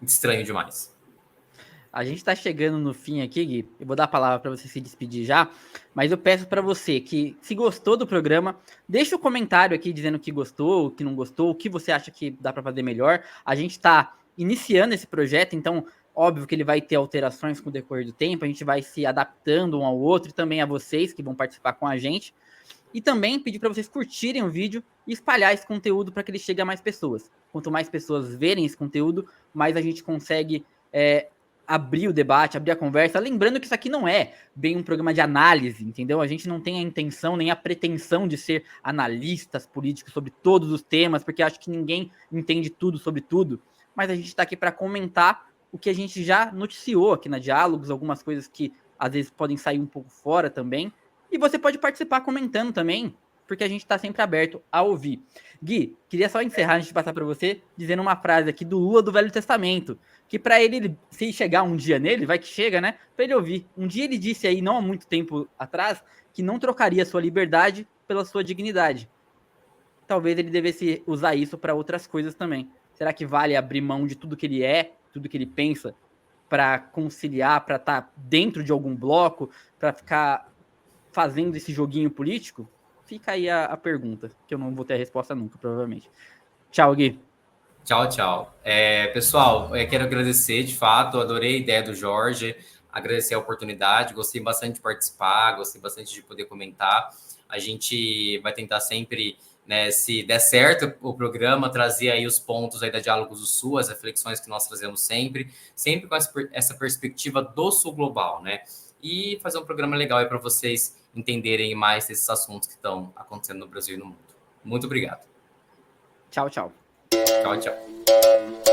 estranho demais. a gente tá chegando no fim aqui, Gui. Eu vou dar a palavra para você se despedir já, mas eu peço para você que, se gostou do programa, deixa o comentário aqui dizendo que gostou, que não gostou, o que você acha que dá para fazer melhor. A gente tá iniciando esse projeto, então óbvio que ele vai ter alterações com o decorrer do tempo, a gente vai se adaptando um ao outro e também a vocês que vão participar com a gente. E também pedir para vocês curtirem o vídeo e espalhar esse conteúdo para que ele chegue a mais pessoas. Quanto mais pessoas verem esse conteúdo, mais a gente consegue abrir o debate, abrir a conversa. Lembrando que isso aqui não é bem um programa de análise, entendeu? A gente não tem a intenção nem a pretensão de ser analistas políticos sobre todos os temas, porque acho que ninguém entende tudo sobre tudo. Mas a gente está aqui para comentar o que a gente já noticiou aqui na Diálogos, algumas coisas que às vezes podem sair um pouco fora também. E você pode participar comentando também, porque a gente está sempre aberto a ouvir. Gui, queria só encerrar antes de passar para você, dizendo uma frase aqui do Lula do Velho Testamento, que para ele, se chegar um dia nele, vai que chega, né? Para ele ouvir. Um dia ele disse aí, não há muito tempo atrás, que não trocaria sua liberdade pela sua dignidade. Talvez ele devesse usar isso para outras coisas também. Será que vale abrir mão de tudo que ele é, tudo que ele pensa, para conciliar, para estar dentro de algum bloco, para ficar fazendo esse joguinho político? Fica aí a pergunta, que eu não vou ter a resposta nunca, provavelmente. Tchau, Gui. Tchau, tchau. Pessoal, quero agradecer, de fato, adorei a ideia do Jorge, agradecer a oportunidade, gostei bastante de participar, gostei bastante de poder comentar. A gente vai tentar sempre, né, se der certo o programa, trazer aí os pontos aí da Diálogos do Sul, as reflexões que nós trazemos sempre com essa perspectiva do Sul global, né? E fazer um programa legal aí para vocês entenderem mais desses assuntos que estão acontecendo no Brasil e no mundo. Muito obrigado. Tchau, tchau. Tchau, tchau.